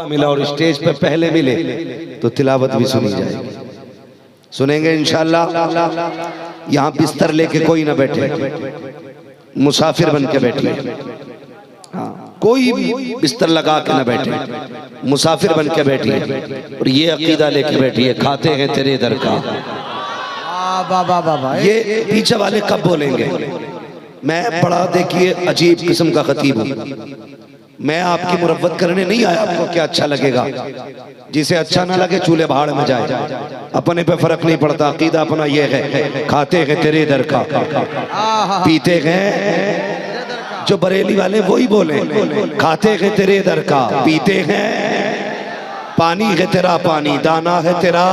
मिला और स्टेज पे पहले मिले तो तिलावत भी सुनी जाएगी। सुनेंगे इंशाअल्लाह। यहाँ बिस्तर लेके कोई ना बैठे, मुसाफिर बन के बैठिए। हाँ, कोई भी बिस्तर लगा के ना बैठे, मुसाफिर बन के बैठिए और ये अकीदा लेके बैठिए, खाते हैं तेरे दर का। ये पीछे वाले कब बोलेंगे? मैं बड़ा देखिए अजीब किस्म का खतीब हूँ। मैं आपकी मुरव्वत करने नहीं आया, आपको क्या अच्छा लगेगा। जिसे अच्छा ना लगे चूल्हे भाड़ में जाए, अपने पे फर्क नहीं पड़ता। अकीदा अपना ये है, खाते हैं तेरे दर का, पीते हैं। जो बरेली वाले वही बोले, खाते हैं तेरे दर का, पीते हैं। पानी है तेरा पानी, दाना है तेरा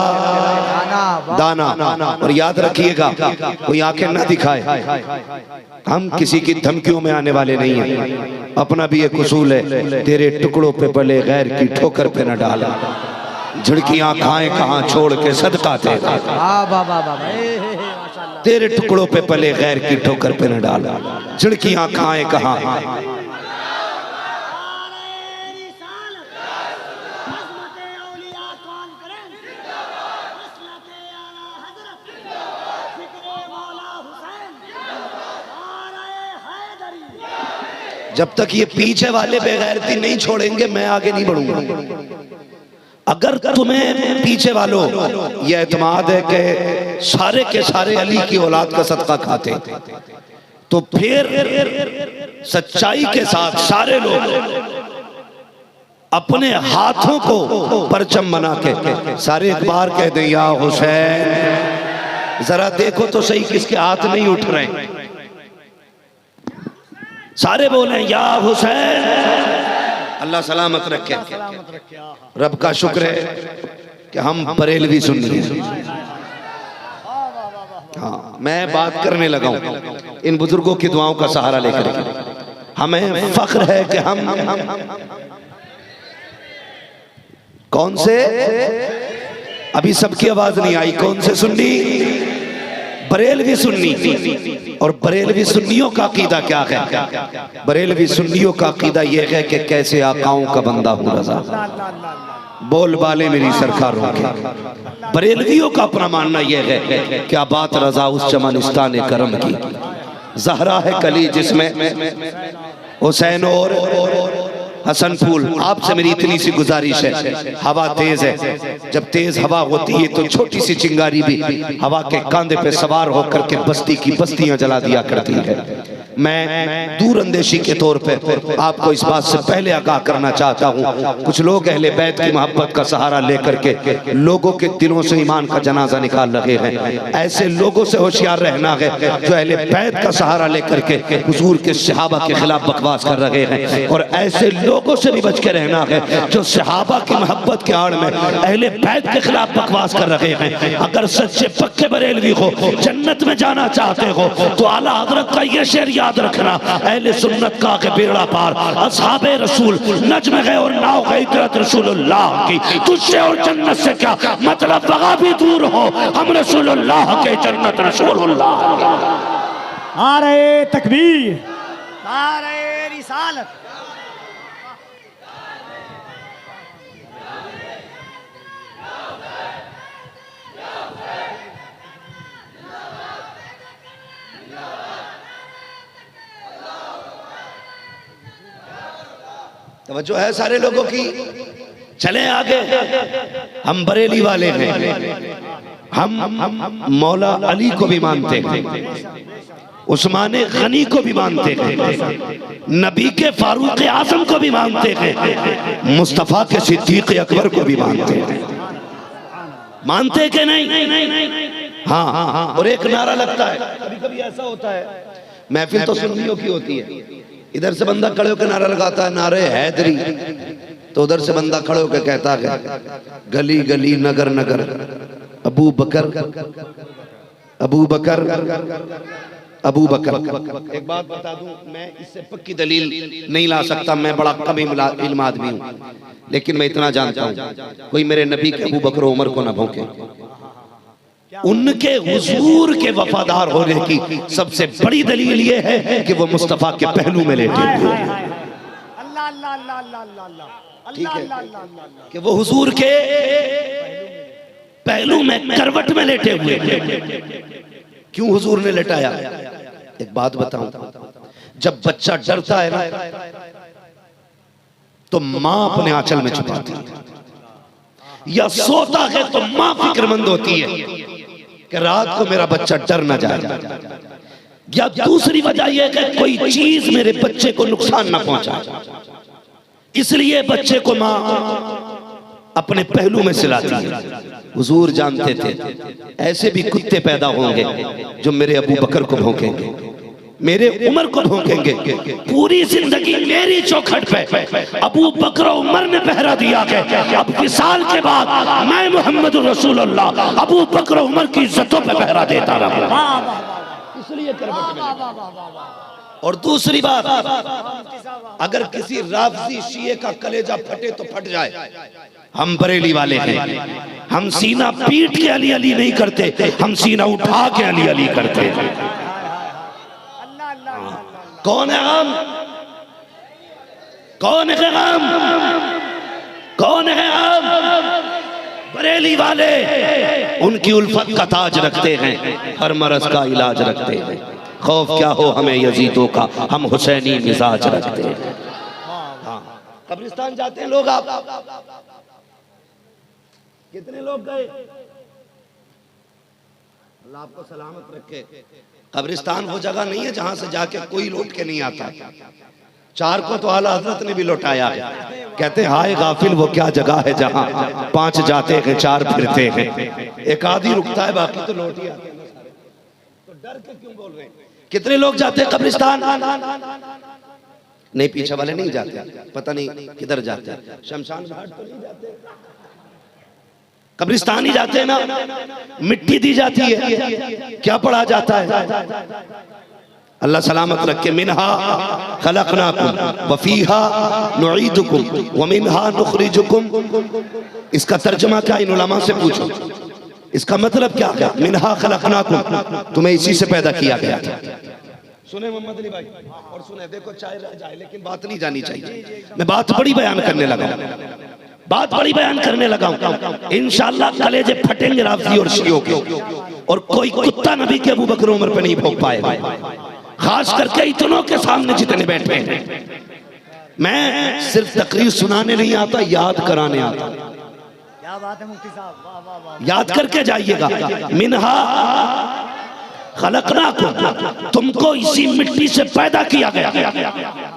दाना। और याद रखिएगा, कोई आंखें ना दिखाए, हम किसी की धमकियों में आने वाले नहीं हैं। अपना भी एक उसूल है, तेरे टुकड़ों पे पले गैर की ठोकर पे न डाला। झिड़कियां खाएं कहाँ छोड़ के सदका तेरा, तेरे टुकड़ों पे पले गैर की ठोकर पे न डाला। झिड़कियां खाएं कहाँ। जब तक ये पीछे वाले बेगैरती नहीं छोड़ेंगे मैं आगे नहीं बढ़ूंगा। अगर तुम्हें पीछे वालों ये एतमाद है कि सारे के सारे अली की औलाद का सदका खाते, तो फिर सच्चाई के साथ सारे लोग अपने हाथों को परचम बना के सारे एक बार कह दें, या हुसैन। जरा देखो तो सही किसके हाथ नहीं उठ रहे। सारे बोले या हुसैन। अल्लाह सलामत रखे। रब का शुक्र है कि हम बरेलवी सुन्नी हैं। हाँ, मैं बात करने लगा हूं इन बुजुर्गों की दुआओं का सहारा लेकर। हमें फख्र है कि हम कौन से, अभी सबकी आवाज नहीं आई, कौन से सुन्नी? बरेलवी सुन्नी। और बरेलवी सुन्नियों का अकीदा क्या है? बरेलवी सुन्नियों का अकीदा यह है कि कैसे आकाओं का बंदा हूं रजा, बोल बाले मेरी सरकारों के। बरेलवियों का अपना मानना यह है, क्या बात रजा उस चमनिस्तान करम की। जहरा है कली जिसमें हुसैन और हसन फूल। आपसे मेरी इतनी सी गुजारिश है, हवा तेज है, जब तेज हवा होती है तो छोटी सी चिंगारी भी हवा के कांधे पे सवार होकर के बस्ती की बस्तियां जला दिया करती है। मैं दूर अंदेशी के तौर पे आपको इस बात से पहले आगाह करना चाहता हूँ, कुछ लोग अहले बैत की मोहब्बत का सहारा लेकर के लोगों के दिलों से ईमान का जनाजा निकाल रहे हैं। ऐसे लोगों से होशियार रहना है जो अहले बैत का सहारा लेकर के हुजूर के सहाबा के खिलाफ बकवास कर रहे हैं, और ऐसे लोगों से भी बच के रहना है जो सहाबा की मोहब्बत के आड़ में अहले बैत के खिलाफ बकवास कर रहे हैं। अगर सच्चे पक्के बरेलवी हो, जन्नत में जाना चाहते हो, तो आला हजरत का ये शेर याद रखना, अहले सुन्नत का के बेड़ा पार असहाबे रसूल नज्म गए और नाव गई इतरत रसूलुल्लाह की। तुझसे और जन्नत से क्या मतलब, वहाँ भी दूर हो, हम रसूलुल्लाह के, जन्नत रसूलुल्लाह। नारे तकबीर, नारे रिसालत। तवज्जो है सारे लोगों की। चले आगे, हम बरेली वाले हैं। हम मौला अली को भी मानते हैं, उस्मान गनी को भी मानते हैं, नबी के फारूक आजम को भी मानते हैं, मुस्तफा के सिद्दीक अकबर को भी मानते हैं। मानते के नहीं? हाँ। और एक नारा लगता है, कभी कभी ऐसा होता है, महफिल तो सुन्नियों की होती है, इधर से बंदा खड़े होकर नारा लगाता है नारे हैदरी, तो उधर से बंदा खड़े होकर कहता है गली गली नगर नगर अबू बकर अबू बकर अबू बकर। एक बात बता दूं, मैं इससे पक्की दलील नहीं ला सकता, मैं बड़ा कम इल्म आदमी हूं, लेकिन मैं इतना जानता हूं कोई मेरे नबी के अबू बकर उमर को ना भौंके। उनके हुजूर के वफादार होने की सबसे बड़ी दलील ये है कि वो मुस्तफा के पहलू में लेटे हुए। अल्लाह अल्लाह अल्लाह अल्लाह अल्लाह ठीक है, कि वो हुजूर के पहलू में करवट में लेटे हुए। क्यों हुजूर ने लेटाया? एक बात बताऊं, जब बच्चा डरता है ना तो मां अपने आंचल में छुपाती है, या सोता है तो मां फिक्रमंद होती है कि रात को मेरा बच्चा डर ना जाए, या दूसरी वजह यह कि कोई चीज मेरे बच्चे को नुकसान ना पहुंचाए, इसलिए बच्चे को मां अपने पहलू में सिलाती है। हुजूर जानते थे ऐसे भी कुत्ते पैदा होंगे जो मेरे अबू बकर को भौंकेंगे, मेरे उमर को भौंकेंगे। पूरी जिंदगी मेरी चौखट पे अबू बकर उमर ने पहरा दिया है, अब विसाल के बाद मैं मोहम्मद रसूलुल्लाह अबू बकर उमर की इज्जतों पे पहरा देता रहा, इसलिए करवट में। और दूसरी बात, अगर किसी राफजी शिये का कलेजा फटे तो फट जाए, हम बरेली वाले हैं, हम सीना पीट के अली अली नहीं करते, हम सीना उठा के अली अली करते हैं। कौन है हम? कौन है हम? कौन है हम? बरेली वाले उनकी उल्फत का ताज रखते हैं, हर मरज का इलाज रखते हैं। खौफ क्या हो हमें यजीदों का, हम हुसैनी मिजाज रखते हैं। कब्रिस्तान जाते हैं लोग, आप कितने लोग गए? अल्लाह आपको सलामत रखे। कब्रिस्तान वो जगह नहीं है जहां से जाके कोई लौट के नहीं आता। चार को तो आला हजरत ने भी लौटाया है, कहते हैं हाय गाफिल वो क्या जगह है जहां 5 जाते हैं 4 फिरते हैं, एक आदि रुकता है बाकी तो लौट ही आते हैं। तो डर के क्यों बोल रहे हैं? कितने लोग जाते हैं कब्रिस्तान? नहीं, पीछे वाले नहीं जाते, पता नहीं किधर जाते हैं, शमशान घाट तो नहीं जाते, कब्रिस्तान ही जाते हैं ना। मिट्टी दी जाती है, क्या पढ़ा जाता है? अल्लाह सलामत रखे, मिनहा खलकनाकुम व फीहा नुईदुकुम व मिनहा नुखरिजुकुम। इसका तर्जुमा क्या, इन उलमा से पूछो, इसका मतलब क्या है? मिनहा खलकनाकुम, तुम्हें इसी से पैदा किया गया था। सुने मोहम्मद अली भाई, और सुने, देखो चाहे रह जाए लेकिन बात नहीं जानी चाहिए। मैं बात बड़ी बयान करने लगा, बात बड़ी बयान करने लगा हूं। इंशाअल्लाह कलेजे फटेंगे राफजी और शियों के, और कोई कुत्ता नबी के अबू बकर उमर पे नहीं भौंक पाएगा, खास करके इतनों के सामने जितने बैठे हैं। मैं सिर्फ तकरीर सुनाने नहीं आता, याद कराने आता। क्या बात है मुफ्ती साहब, वाह वाह वाह। याद करके जाइएगा, मिनहा खलकनाकुम, तुमको इसी मिट्टी से पैदा किया गया।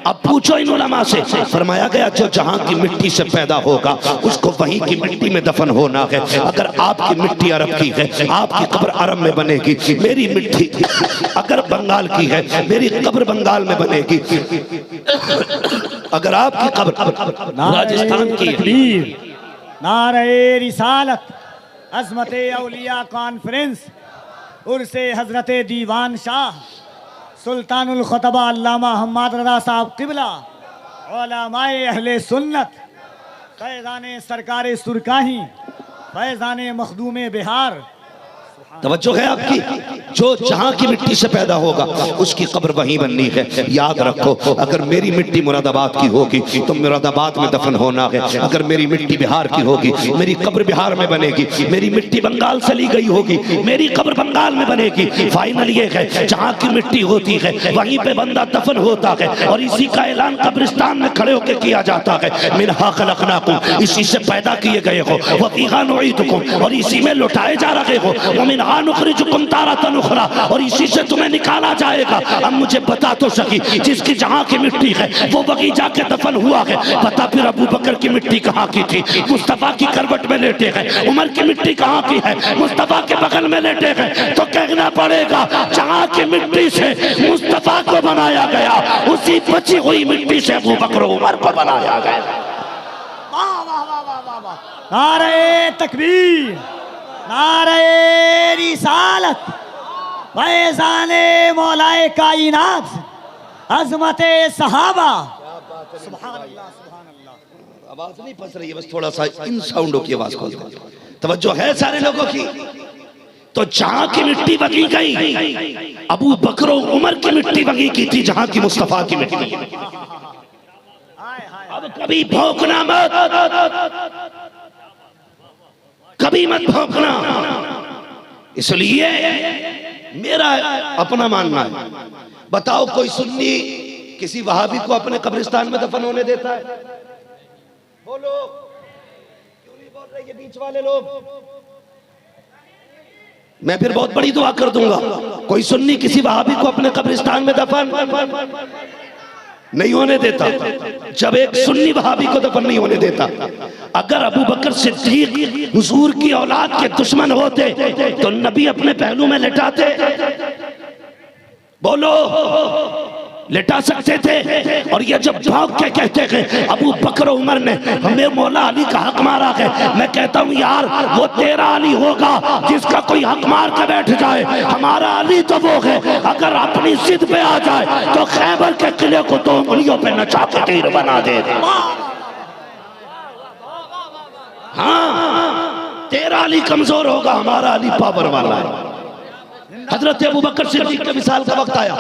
अब पूछो इन उलमा से, फरमाया गया जो जहां की मिट्टी से पैदा होगा उसको वहीं की मिट्टी में दफन होना है। अगर आपकी मिट्टी अरब की है, आपकी कब्र अरब में बनेगी। मेरी मिट्टी अगर बंगाल की है, मेरी कब्र बंगाल में बनेगी। अगर आपकी कब्र राजस्थान की है। नारे रिसालत, अज़मते औलिया कॉन्फ्रेंस, उर्से हजरते दीवान शाह सुल्तानुल खुतबा अल्लामा हम्माद रज़ा साहब क़िबला, उलमाए अहले सुन्नत, फैज़ाने सरकारे सुरकाही, फैज़ाने मखदूमे बिहार। तवज्जो है आपकी, जो जहां की मिट्टी से पैदा होगा उसकी कब्र वहीं बननी है। याद रखो, अगर मेरी मिट्टी मुरादाबाद की होगी तो मुरादाबाद में दफन होना है। अगर मेरी मिट्टी बिहार की होगी, मेरी कब्र बिहार में बनेगी। मेरी मिट्टी बंगाल से ली गई होगी, मेरी कब्र बंगाल में बनेगी। फाइनल ये है, जहां की मिट्टी होती है वहीं पे बंदा दफन होता है, और इसी का ऐलान कब्रिस्तान में खड़े होकर किया जाता है। मिनहा खलकनाकुम, इसी से पैदा किए गए हो, व फीहा नुईदुकुम, और इसी में लौटाए जा रहे हो, व मिनहा नुखरिजुकुम तारतन उखरा, और इसी से तुम्हें निकाला जाएगा। अब मुझे बता तो सकी, जिसकी जहां की मिट्टी है वो वहीं जाके दफन हुआ है। बता फिर अबू बकर की मिट्टी कहाँ की थी? मुस्तफा की करवट में लेटे हैं। उमर की मिट्टी कहाँ की है? मुस्तफा के बगल में लेटे हैं। तो कहना पड़ेगा जहां की मिट्टी से मुस्तफा को बनाया गया, उसी बची हुई मिट्टी से अबू बकर उमर को बनाया गया। वाह वाह वाह वाह वाह वाह। नारे तकबीर, नारे रिसालत, फैज़ाने मौलाए कायनात, अज़मते सहाबा। सुभान अल्लाह, सुभान अल्लाह। आवाज नहीं फंस रही है, बस थोड़ा सा इन साउंडों की आवाज खोल दो। तवज्जो है सारे लोगों की। तो जहां की मिट्टी बगी गई, अबू बकर उमर की मिट्टी बगी की थी, जहां की मुस्तफा की मिट्टी। अब कभी भौंकना मत, कभी मत भौंकना। इसलिए मेरा अपना मानना है, बताओ कोई सुन्नी किसी वहाबी को अपने कब्रिस्तान में दफन होने देता है? बोलो, क्यों नहीं बोल रहे ये बीच वाले लोग? मैं फिर बहुत बड़ी दुआ कर दूंगा। कोई सुन्नी किसी वहाबी को अपने कब्रिस्तान में दफन नहीं होने देता। जब एक सुन्नी वहाबी को दफन नहीं होने देता, अगर अबू बकर सिद्दीक हुजूर की औलाद के दुश्मन होते तो नबी अपने पहलू में लिटाते? बोलो, लिटा सकते थे? और ये जब भाग के कहते हैं अबू बकर उमर ने हमें मौला अली का हक मारा है, मैं कहता हूँ यार वो तेरा अली होगा जिसका कोई हक मार के बैठ जाए, हमारा अली तो वो है अगर अपनी जिद पे आ जाए तो खैबर के किले को 2 उंगलियों पे नचा के तीर बना दे। हाँ, तेरा अली कमजोर होगा, हमारा अली पावर वाला है। हजरत अबू बकर सिद्दीक के विसाल का वक्त आया,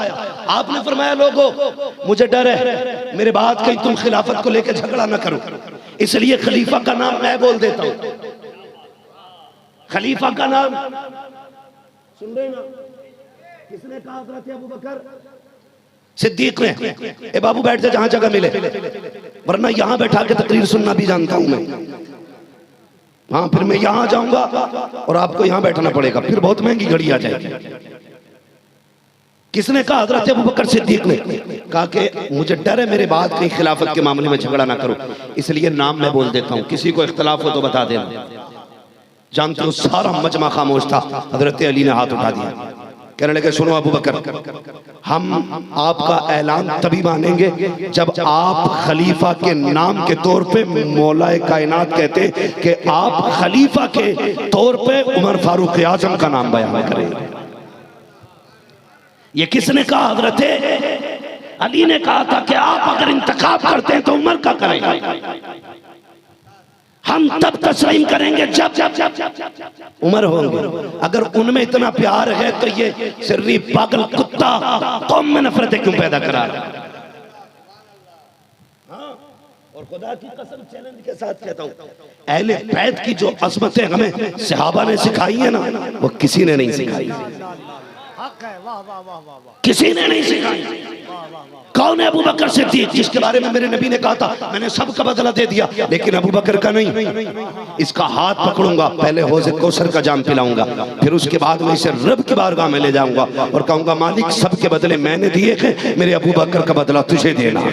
आपने फरमाया लोगों मुझे डर है मेरे बाद कहीं तुम खिलाफत को लेकर झगड़ा ना करो, इसलिए खलीफा का नाम मैं बोल देता हूं। खलीफा का नाम सुन रहे ना? किसने कहा? हजरत अबू बकर सिद्दीक ने। ए बाबू बैठ जा जहां जगह मिले, वरना यहां बैठा के तकरीर सुनना भी जानता हूं मैं। हाँ, फिर मैं यहां जाऊंगा और आपको यहां बैठना पड़ेगा, फिर बहुत महंगी घड़ी आ जाएगी। किसने कहा? हजरत अबू बकर सिद्दीक ने कहा कि मुझे डर है मेरे बाद कहीं खिलाफत के मामले में झगड़ा ना करो, इसलिए नाम मैं बोल देता हूं, किसी को इख्तलाफ हो तो बता देना। जानते हो सारा मजमा खामोश था, हजरत अली ने हाथ उठा दिया, कहने लगे सुनो अबू बकर, हम आपका ऐलान तभी मानेंगे जब आप खलीफा के नाम के तौर पे मौलाए कायनात कहते कि आप खलीफा के तौर पे उमर फारूक आजम का नाम बयान करें। ये किसने कहा? हजरत अली ने कहा था कि आप अगर इंतखाब करते हैं तो उमर का करें, हम तब तस्लीम करेंगे जब उमर होंगे। अगर उनमें इतना प्यार है तो ये सिर्री पागल कुत्ता कौम में नफरतें क्यों पैदा करा रहा है? और खुदा की कसम चैलेंज के साथ कहता हूं, अहले बैत की जो अज़मतें हमें सहाबा ने सिखाई है ना, वो किसी ने नहीं सिखाई, किसी ने नहीं सिखाई। कौन है? अबू बकर सिद्दीक, जिसके बारे में मेरे नबी ने कहा था मैंने सबका बदला दे दिया लेकिन अबू बकर का नहीं। इसका हाथ पकड़ूंगा, पहले हौज़े कौसर का जाम पिलाऊंगा, फिर उसके बाद मैं इसे रब की बारगाह में ले जाऊंगा और कहूंगा मालिक सबके बदले मैंने दिए हैं, मेरे अबू बकर का बदला तुझे देना है।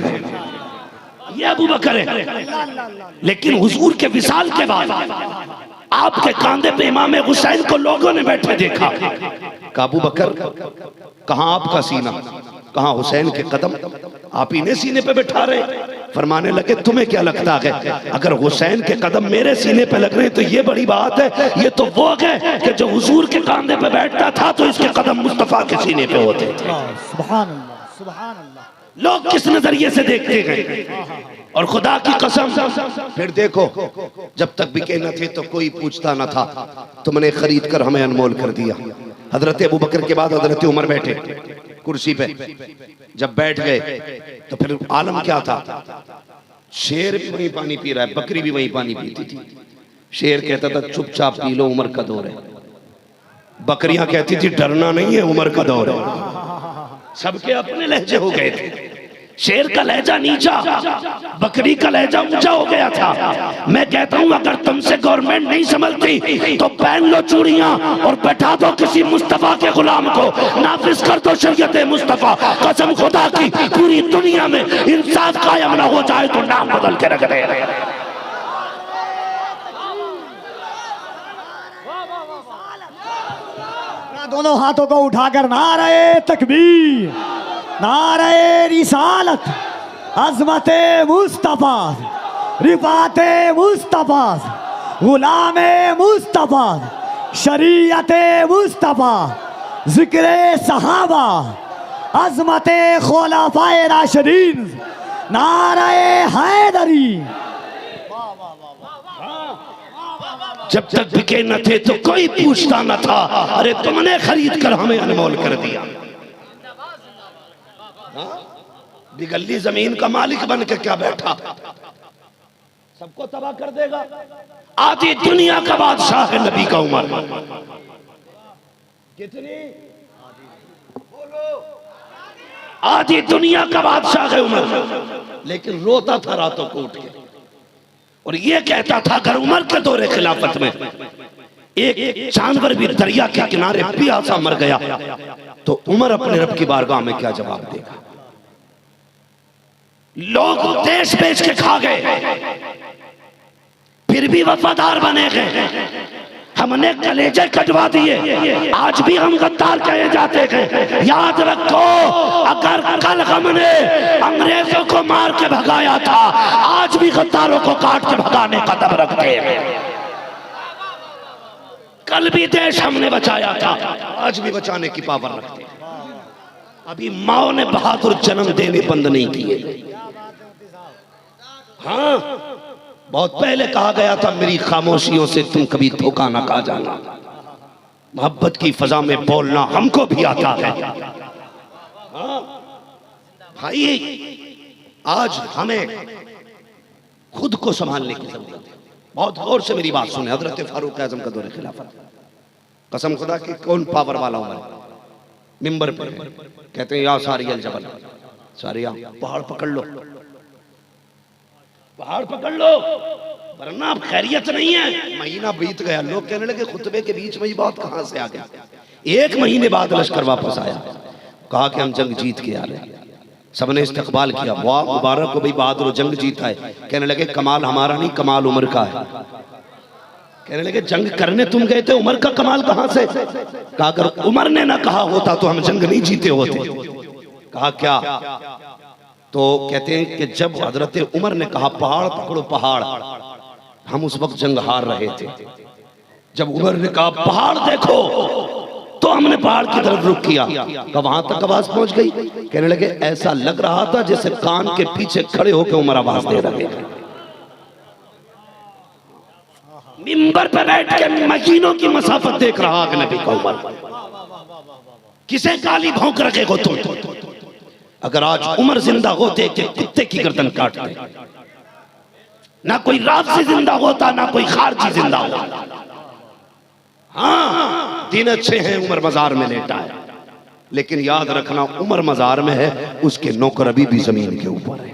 ये अबू बकर है। लेकिन हुजूर के विसाल के बाद आपके कांधे पे इमाम हुसैन को लोगों ने बैठे देखा। अबू बकर, कहां आपका सीना, कहां हुसैन के कदम, आप ही ने सीने पे बैठा रहे। फरमाने लगे तुम्हें क्या लगता है अगर हुसैन के कदम मेरे सीने पे लग रहे तो ये बड़ी बात है, ये तो वो है कि जो हुजूर के कांधे पे बैठता था तो इसके कदम मुस्तफा के सीने पे होते थे। सुभान अल्लाह, सुभान अल्लाह। लोग किस नजरिए से देखते हैं। और खुदा की कसम फिर देखो, जब तक बिके न थे तो कोई पूछता न था, तुमने खरीद कर हमें अनमोल कर दिया। हजरत अबू बकर के बाद हजरत उमर बैठे कुर्सी पे, जब बैठ गए तो फिर आलम क्या था? शेर भी वहीं पानी पी रहा है, बकरी भी वहीं पानी पीती थी। शेर कहता था चुपचाप पी लो, उमर का दौर है। बकरियां कहती थी डरना नहीं है, उमर का दौर है। सबके अपने लहजे हो गए थे। शेर का लहजा नीचा, बकरी का लहजा ऊंचा हो गया था। मैं कहता हूं अगर तुमसे गवर्नमेंट नहीं संभलती तो पहन लो चूड़ियां और बैठा दो किसी मुस्तफा के गुलाम को, नाफिज कर दो शरीयत मुस्तफा। कसम खुदा की पूरी दुनिया में इंसाफ कायम ना हो जाए तो नाम बदल के रख दे। दोनों हाथों को उठाकर नारे तकबीर, नारे रिसालत, अज़मते मुस्तफा, रिफाते मुस्तफा, गुलामे मुस्तफा, शरीयते मुस्तफा, जिक्रे सहाबा, अज़मते खुलाफाए राशिदीन, नारे हैदरी। जब तक बिके न थे तो कोई पूछता न था, अरे तुमने खरीद कर हमें अनमोल कर दिया। बिगल्ली जमीन का मालिक बन के क्या बैठा? सबको तबाह कर देगा। आधी दुनिया का बादशाह है नबी का उमर। कितनी बोलो? आधी दुनिया का बादशाह है उमर, लेकिन रोता था रातों को उठ के और ये कहता था अगर उमर के दौरे खिलाफत में एक जानवर भी दरिया के किनारे प्यासा मर गया तो उमर अपने रब की बारगाह में क्या जवाब देगा। लोग देश बेच के खा गए, फिर भी वफादार बने गए। हमने कलेजे कटवा दिए, आज भी हम गद्दार कहे जाते हैं। याद रखो, अगर कल हमने अंग्रेजों को मार के भगाया था, आज भी गद्दारों को काट के भगाने का दम रखते हैं। कल भी देश हमने बचाया था, आज भी बचाने की पावर रखते हैं। अभी माओ ने बहादुर जन्म देने बंद नहीं किए। हाँ, बहुत पहले कहा गया था मेरी खामोशियों से तुम कभी धोखा ना खा जाना। मोहब्बत की फजा में बोलना हमको भी आता है। हाँ भाई, आज हमें खुद को संभालने की जरूरत है। बहुत गौर से मेरी बात सुने। हजरत फारूक आजम का दौरे खिलाफत, कसम खुदा की कौन पावर वाला उमर मिंबर पर कहते हैं या सारिया जबल, सारिया पहाड़ पकड़ लो, पहाड़ पकड़ लो वरना अब खैरियत नहीं है। महीना बीत गया, लोग कहने लगे खुतबे के बीच में ये बात कहां से आ गया। एक महीने बाद लश्कर वापस आया, कहा कि हम जंग जीत के आ रहे हैं। सबने इस्तकबाल किया, वाह मुबारक को भाई बहादुर जंग जीता है। कहने लगे कमाल हमारा नहीं, कमाल उमर का है। कहने लगे जंग करने तुम गए थे, उमर का कमाल कहां से? कहा अगर उमर ने ना कहा होता तो हम जंग नहीं जीते होते। कहा क्या? तो कहते हैं कि जब हजरत उमर ने कहा पहाड़ पकड़ो पहाड़, हम उस वक्त जंग हार रहे थे। जब उमर ने कहा पहाड़ देखो तो हमने पहाड़ की तरफ रुख किया। कब वहां तक आवाज पहुंच गई? कहने लगे ऐसा लग रहा था जैसे कान के पीछे खड़े होकर उमर आवाज दे रहे थे। मिंबर पर बैठ के महीनों की मसाफत देख रहा कि नबी का उमर। किसे गाली भौंक रखे हो तुम? अगर आज उमर जिंदा होते कि कुत्ते की गर्दन काटते। ना कोई राफसी जिंदा होता, ना कोई खारजी जिंदा होता। हाँ, दिन अच्छे हैं, उमर मजार में लेटा है, लेकिन याद रखना उमर मजार में है, उसके नौकर अभी भी जमीन के ऊपर है।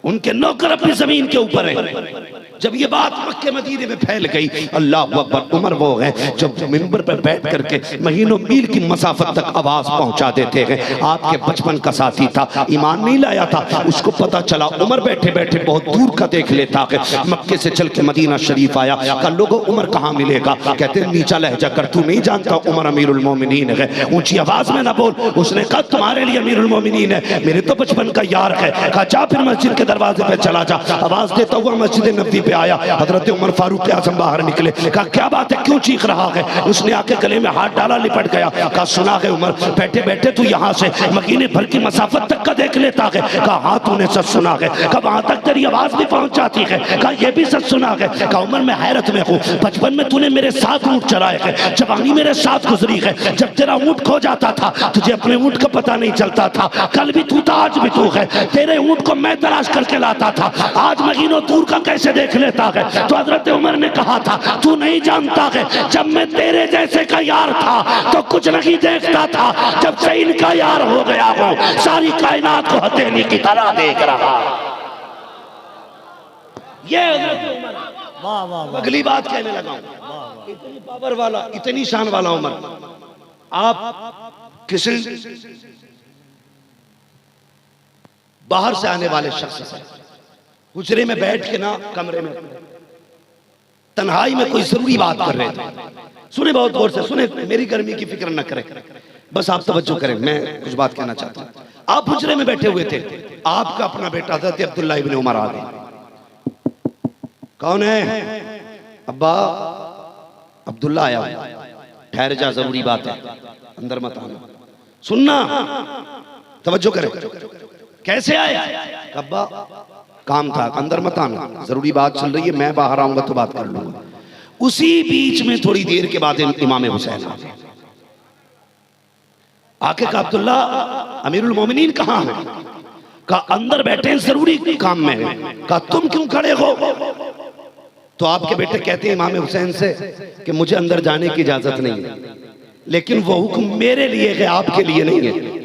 उनके नौकर अपनी जमीन के ऊपर है। जब ये बात मक्के मदीने में फैल गई, अल्लाह अकबर, उमर वो है जब मिंबर पर बैठ करके महीनों मील की मसाफत तक आवाज पहुंचा देते हैं। आपके बचपन का साथी था, ईमान नहीं लाया था, उसको पता चला। उमर बैठे बैठे बहुत दूर का देख लेता है। मक्के से चल के मदीना शरीफ आया। कल लोगों उमर कहाँ मिलेगा? कहते नीचा लहजा कर, तू नहीं जानता उमर अमीरुल मोमिनीन है, ऊंची आवाज में ना बोल। उसने कहा तुम्हारे लिए अमीरुल मोमिनीन है, मेरे तो बचपन का यार है। कहा जा फिर मस्जिद के दरवाजे पे चला जा। आवाज देता हुआ मस्जिद नबी पे आया। हजरत उमर फारूक आजम बाहर निकले। कहा क्या बात है, क्यों चीख रहा है? उसने आके गले में हाथ डाला, लिपट गया। कहा सुना है उमर, बैठे बैठे तू यहाँ से महीने भर की मसाफत तक का देख लेता है। कहा हाँ तूने सच सुना है। कहा वहां तक तेरी आवाज भी पहुंच जाती है। कहा यह भी सच सुना है। कहा उमर मैं हैरत में हूँ, बचपन में तूने मेरे साथ ऊँट चलाए है, जवानी मेरे साथ गुजरी है। जब तेरा ऊँट खो जाता था तुझे अपने ऊँट का पता नहीं चलता था। कल भी तू था, आज भी तू है। तेरे ऊँट को मैं तलाश करके लाता था, आज महीनों दूर का कैसे देख लेता है। तो हजरत उमर ने कहा था तू नहीं जानता है, जब मैं तेरे जैसे का यार था तो कुछ नहीं देखता था, जब से इनका यार हो गया हूं सारी कायनात को हथेली की तरह देख रहा। ये हजरत उमर। वाह वाह वाह। अगली बात कहने लगा हूं, इतनी पावर वाला, इतनी शान वाला उमर। आप किसी बाहर से आने वाले शख्स से हुजरे में बैठ के ना, कमरे में तन्हाई में कोई जरूरी बात कर रहे थे, सुने बहुत गौर से सुने, मेरी गर्मी की फिक्र न करें, बस आप तवज्जो करें, मैं कुछ बात कहना चाहता हूं। आप हुजरे में बैठे हुए थे, आपका अपना बेटा हज़रत अब्दुल्ला इब्न उमर आ गए। कौन है? अब्बा अब्दुल्ला आया। ठहर जा, जरूरी बात है, अंदर मत आना, सुनना, तवज्जो करें। कैसे आया? अब्बा काम था, अंदर मत आना, जरूरी बात चल रही है, मैं बाहर आऊंगा तो बात कर लूंगा। उसी बीच में थोड़ी देर के बाद इमाम हुसैन आ गए। आके कहा अब्दुल्ला अमीरुल मोमिनीन कहाँ है? कहा अंदर बैठे हैं, जरूरी काम में है। कहा तुम क्यों खड़े हो? तो आपके बेटे कहते हैं इमाम हुसैन से कि मुझे अंदर जाने की इजाजत नहीं है, लेकिन वो हुक्म मेरे लिए है, आपके लिए नहीं है,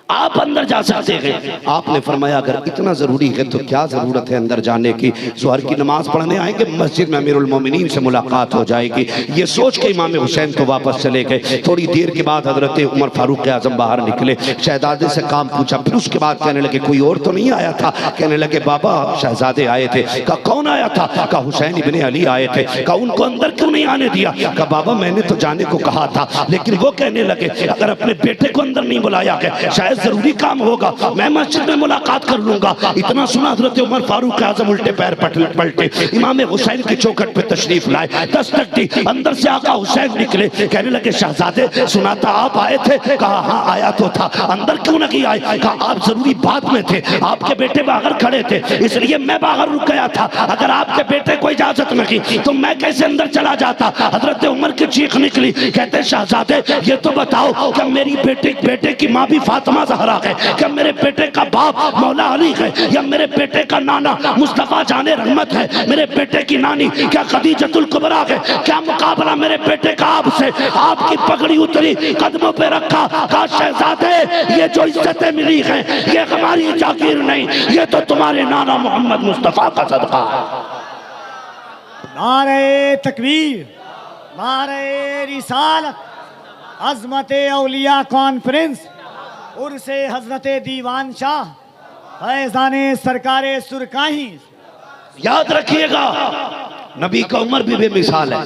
आप अंदर जा सकते हैं। आपने फरमाया अगर इतना जरूरी है तो क्या जरूरत है अंदर जाने की, ज़ोहर की नमाज पढ़ने आएंगे, मस्जिद में अमीरुल मोमिनीन से मुलाकात हो जाएगी। ये सोच के इमाम हुसैन तो वापस चले गए। थोड़ी देर के बाद हजरत उमर फारूक आजम बाहर निकले, शहजादे से काम पूछा, फिर उसके बाद कहने लगे कोई और तो नहीं आया था? कहने लगे बाबा शहजादे आए थे। कहा कौन आया था? कहा हुसैन इब्ने अली आए थे। कहा उनको अंदर क्यों नहीं आने दिया? कहा बाबा मैंने तो जाने को कहा था, लेकिन वो कहने लगे अगर अपने बेटे को अंदर नहीं बुलाया गया, शायद जरूरी काम होगा, मैं मस्जिद में मुलाकात कर लूंगा। इतना सुना हजरत उमर फारूक आजम उल्टे पैर पलटे इमाम हुसैन की चौखट पे तशरीफ लाए। दस्तक दी, अंदर से आका हुसैन निकले, कहने लगे शहजादे सुना था आप आए थे? कहा हाँ आया तो था, अंदर क्यों नहीं आए? कहा आप जरूरी बात में थे, आपके बेटे बाहर खड़े थे, इसलिए मैं बाहर रुक गया था। अगर आपके बेटे को इजाजत नहीं तो मैं कैसे अंदर चला जाता? हजरत उमर की चीख निकली, कहते शहजादे ये तो बताओ क्या मेरी बेटे की माँ भी फातिमा ज़हरा है? क्या मेरे बेटे का बाप मौला अली है? या मेरे बेटे का नाना मुस्तफा जाने रहमत है? मेरे बेटे की नानी क्या खदीजतुल कुबरा है? क्या मुकाबला मेरे बेटे का आपसे? आपकी पगड़ी उतरी, कदमों पे रखा, कहा शहजादे ये जो इज्जतें मिली हैं ये हमारी जागीर नहीं, ये तो तुम्हारे नाना मोहम्मद मुस्तफा का सदका है। नारे तकबीर, नारे रिसालत, अजमत औलिया कॉन्फ्रेंस, उर्से हजरत दीवान शाह फैजाने सरकारे सुरकाही। याद रखिएगा नबी का उमर भी बेमिसाल है,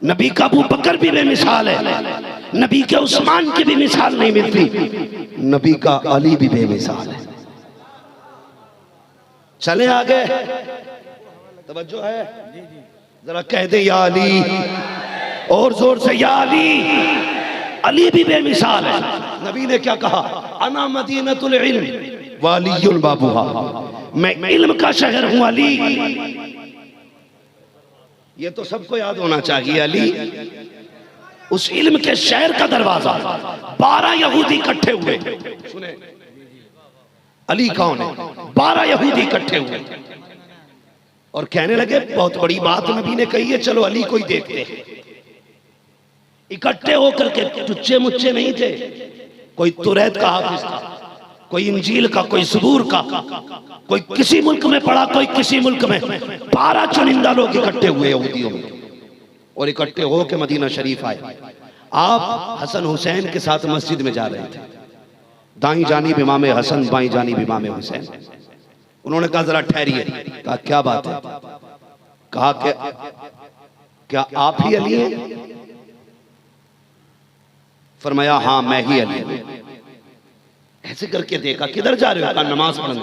नबी का अबू बकर भी बेमिसाल है, नबी के उस्मान की भी मिसाल नहीं मिलती, नबी का अली भी बेमिसाल है। चले आगे, तवज्जो है, जरा कह दे या अली, और जोर से या अली। अली भी बेमिसाल है। नबी ने क्या कहा? अना मदीनतुल इल्म वालियुल बाबुहा, मैं इल्म का शहर हूं अली। ये तो सबको याद होना चाहिए। अली उस इल्म के शहर का दरवाजा। 12 यहूदी इकट्ठे हुए, सुने अली कौन है? 12 यहूदी इकट्ठे हुए और कहने लगे बहुत बड़ी बात नबी ने कही है, चलो अली को ही देखते हैं। इकट्ठे होकर के टुच्चे मुच्चे नहीं थे, कोई तुरैत का हाफिज था, कोई इंजील का, कोई सबूर का, कोई किसी मुल्क में पढ़ा, कोई किसी मुल्क में। 12 चुनिंदा लोग इकट्ठे हुए यहूदियों में और इकट्ठे होकर मदीना शरीफ आए। आप हसन हुसैन के साथ मस्जिद में जा रहे थे, दाई जानिब इमाम हसन, बाई जानिब इमाम हुसैन। उन्होंने कहा जरा ठहरिए। कहा क्या बात है? कहा क्या आप ही अली हैं? फरमाया हाँ मैं ही अली हूं। ऐसे करके देखा, किधर जा रहे हो? कहा नमाज पढ़ने।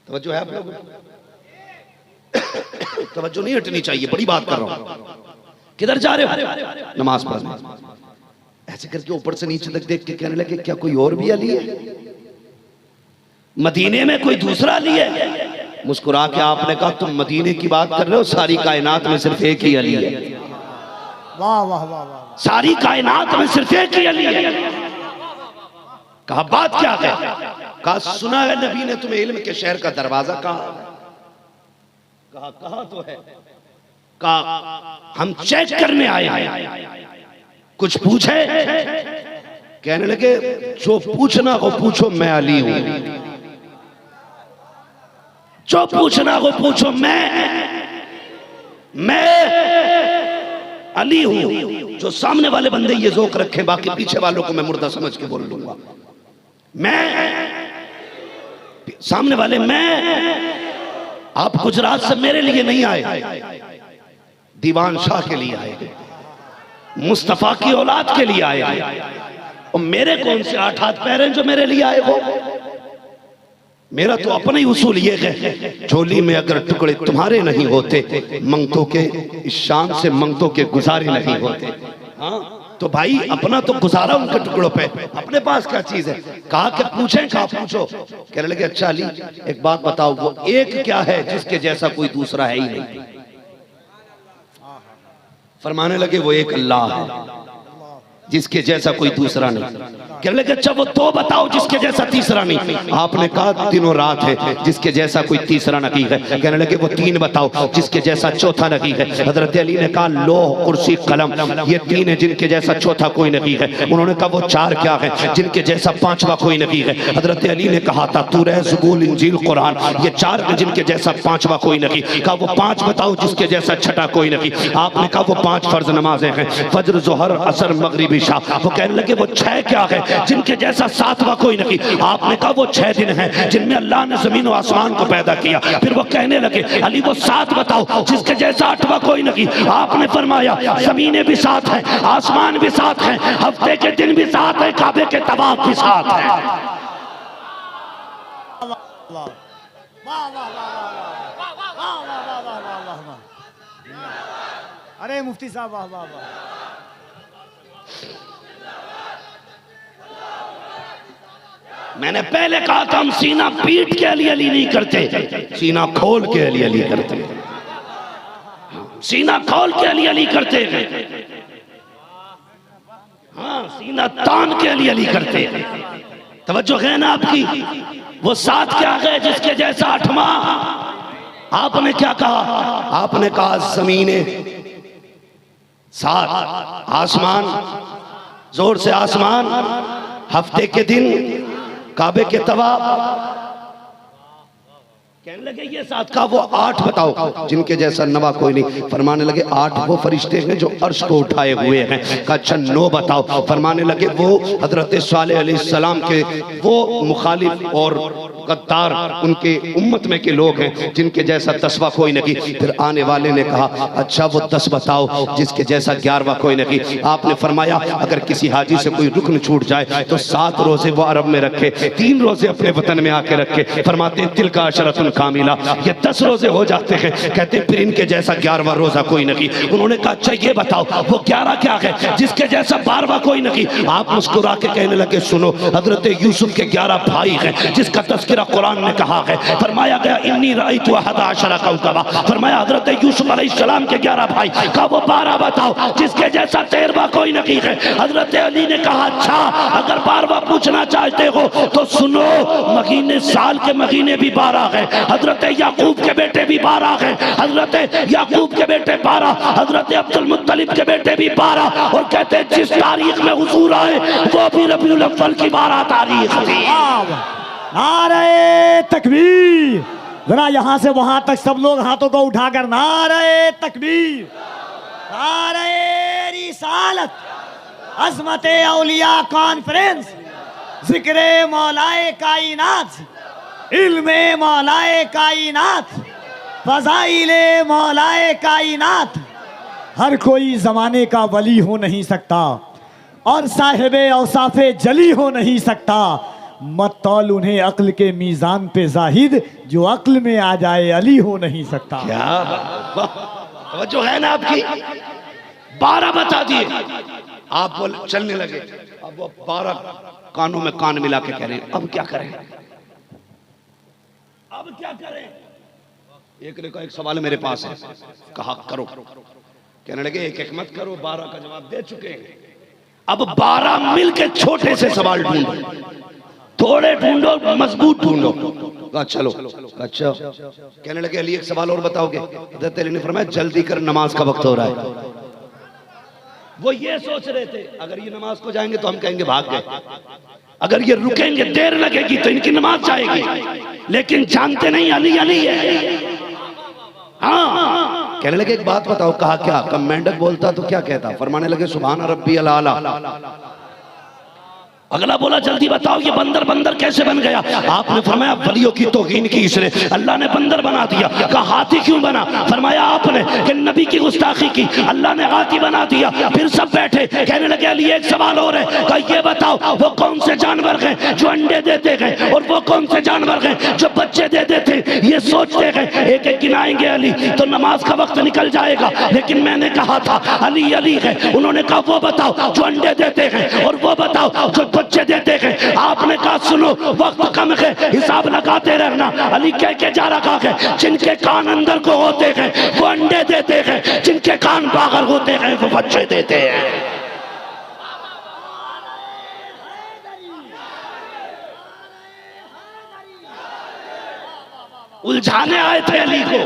तवज्जो है आप लोग? तवज्जो नहीं हटनी चाहिए, बड़ी बात कर रहा हूं। किधर जा रहे हो? नमाज पढ़ने। ऐसे करके ऊपर से नीचे तक देख के कहने लगे क्या कोई और भी अली है? मदीने में कोई दूसरा अली है? मुस्कुरा के आपने कहा तुम मदीने की बात कर रहे हो, सारी कायनात में सिर्फ एक ही अली है। वाह वाह वाह वाह, सारी कायनात में सिर्फ एक ही अली है। कहा बात क्या है? कहा सुना है नबी ने तुम्हें इल्म के शहर का दरवाजा कहा। कहा तो है। कहा हम चेक करने आए हैं, कुछ पूछे? कहने लगे जो पूछना हो पूछो, मैं अली हूं। जो पूछना हो पूछो, मैं अली हूं। जो सामने वाले बंदे ये जोक रखे, बाकी पीछे वालों को मैं मुर्दा समझ के बोल लूंगा। मैं सामने वाले, मैं आप गुजरात से मेरे लिए नहीं आए, दीवान शाह के लिए आए, मुस्तफा की औलाद के लिए आए। और मेरे कौन से 8 हाथ पैर हैं जो मेरे लिए आए हो? मेरा तो अपना ही उसूल ये है, झोली में अगर टुकड़े तुम्हारे नहीं होते, मंगतों के इस शान से मंगतों के गुजारे नहीं होते। हाँ तो भाई अपना तो गुजारा उनके टुकड़ों पे, अपने पास क्या चीज है? कहा कि पूछें? कहा पूछो। कहने लगे अच्छा अली एक बात बताओ, वो एक क्या है जिसके जैसा कोई दूसरा है ही नहीं? फरमाने लगे वो एक अल्लाह है। जिसके जैसा कोई दूसरा नहीं। कहने लगे अच्छा वो दो बताओ जिसके जैसा तीसरा नहीं। आपने कहा दिनों रात है जिसके जैसा कोई तीसरा नहीं है। कहने लगे वो तीन बताओ जिसके जैसा चौथा नहीं है। हजरत अली ने कहा लोह कुर्सी कलम, ये तीन है जिनके जैसा चौथा कोई नहीं है। उन्होंने कहा वो चार क्या है जिनके जैसा पांचवा कोई नहीं है। हजरत अली ने कहा था तूरह ज़बूर इंजील कुरान, ये चार है जिनके जैसा पांचवा कोई नहीं। कहा वो पांच बताओ जिसके जैसा छठा कोई नहीं। आपने कहा वो पांच फर्ज नमाजें हैं, फजर जोहर असर मगरिब इशा। वो कहने लगे वो छह क्या है जिनके जैसा सातवां कोई नहीं। आपने कहा वो 6 दिन हैं जिनमें अल्लाह ने जमीन और आसमान को पैदा किया। फिर वो कहने लगे अली वो 7 बताओ जिसके जैसा 8वां कोई नहीं। आपने फरमाया जमीनें भी 7 हैं, आसमान भी 7 हैं, हफ्ते के दिन भी 7 हैं, काबे के तवाफ भी 7 हैं। अरे मुफ्ती साहब वाह वाह वाह। मैंने पहले कहा था हम सीना पीट के अली अली नहीं करते, सीना खोल के अली अली करते हैं। सीना खोल के अली अली करते हैं। हाँ सीना तान के अली अली करते हैं। तवज्जो है ना आपकी। वो 7 क्या है जिसके जैसा 8वां। आपने क्या कहा? आपने कहा जमीने 7, आसमान जोर से आसमान, हफ्ते के दिन, काबे के तवाफ। कहने लगे ये 7 का वो 8 बताओ जिनके जैसा नवा कोई नहीं। फरमाने लगे 8 वो फरिश्ते हैं जो अर्श को उठाए हुए हैं। कहा अच्छा 9 बताओ। फरमाने लगे वो हजरत सालेह अलैहिस्सलाम के वो मुखालिफ और गद्दार उनके उम्मत में के लोग हैं जिनके जैसा 10वां कोई नहीं। फिर आने वाले ने कहा अच्छा वो 10 बताओ जिसके जैसा 11वां कोई नहीं। आपने फरमाया अगर किसी हाजी से कोई रुकन छूट जाए तो 7 रोजे वो अरब में रखे, 3 रोजे अपने वतन में आके रखे। फरमाते हैं तिल का अशरतुन कामिला, ये 10 रोजे हो जाते हैं। कहते हैं फिर इनके जैसा 11वां रोजा कोई नहीं। उन्होंने कहा अच्छा ये बताओ वो 11 क्या है जिसके जैसा 12वां कोई नहीं। आप मुस्कुरा के कहने लगे सुनो हजरत यूसुफ के 11 भाई हैं जिसका तस्करा कुरान ने कहा है। फरमाया गया इन्नी राइतु अहदा अशरा कौकबा। फरमाया हजरत यूसुफ अलैहिस्सलाम के 11 भाई। कहा वो 12 बताओ जिसके जैसा 13वां कोई नहीं है। हजरत अली ने कहा अच्छा अगर 12वां पूछना चाहते हो तो सुनो महीने साल के महीने भी 12 हैं। हजरत याकूब के बेटे भी 12 हैं। हजरत याकूब के बेटे 12, हजरत अब्दुल मुत्तलिब के बेटे भी 12। और कहते हैं जिस तारीख में हुजूर आए वो भी रबीउल अव्वल की 12 तारीख थी। नारे तकबीर। जरा यहां से वहां तक सब लोग हाथों को उठाकर नारे तकबीर, नारे रिसालत, अज़मत औलिया कॉन्फ्रेंस, जिक्र मौलाए कायनात, इल्मे मौलाए कायनात, फज़ाइले मौलाए कायनात। हर कोई जमाने का वली हो नहीं सकता और साहिबे औसाफे जली हो नहीं सकता। मत तौल उन्हें अक्ल के मीज़ान पे जाहिद, जो अक्ल में आ जाए अली हो नहीं सकता। क्या जो है ना आपकी 12 बता दिए। आप बोल चलने लगे। अब वो 12 कानों में कान मिला के कह रहे हैं अब क्या करें, अब क्या करें। एक ने कहा एक सवाल मेरे पास है। कहा करो। कहने लगे एक मत करो, 12 का जवाब दे चुके हैं। अब 12 मिलके छोटे से सवाल ढूंढो, थोड़े ढूंढो मजबूत ढूंढो। कहा चलो। अच्छा कहने लगे अली एक सवाल और बताओगे। हज़रत अली ने फरमाया जल्दी कर नमाज का वक्त हो रहा है। वो ये सोच रहे थे अगर ये नमाज को जाएंगे तो हम कहेंगे भाग गए, अगर ये रुकेंगे देर लगेगी तो इनकी नमाज जाएगी। लेकिन जानते नहीं अली अली है। हाँ कहने लगे एक बात बताओ। कहा क्या? कब मेंढक बोलता तो क्या कहता? फरमाने लगे सुभान रब्बी अल आला। अगला बोला जल्दी बताओ ये बंदर बंदर कैसे बन गया? आपने फरमाया वलियों की तौहीन की इसने, अल्लाह ने बंदर बना दिया। कहा हाथी क्यों बना? फरमाया आपने कि नबी की गुस्ताखी की, अल्लाह ने हाथी बना दिया। फिर सब बैठे। कहने लगे अली एक सवाल और है। कहा ये बताओ वो कौन से जानवर हैं जो अंडे देते हैं और वो कौन से जानवर हैं जो बच्चे दे देते? ये सोचते हैं एक एक गिनाएंगे अली तो नमाज का वक्त निकल जाएगा। लेकिन मैंने कहा था अली अली है। उन्होंने कहा वो बताओ जो अंडे देते हैं और वो बताओ जो बच्चे देते हैं। आपने कहा सुनो वक्त कम है, हिसाब लगाते रहना। अली कह के जा रखा है जिनके कान अंदर को होते हैं वो अंडे देते हैं, जिनके कान बाहर होते हैं वो बच्चे देते हैं। उलझाने आए थे अली को,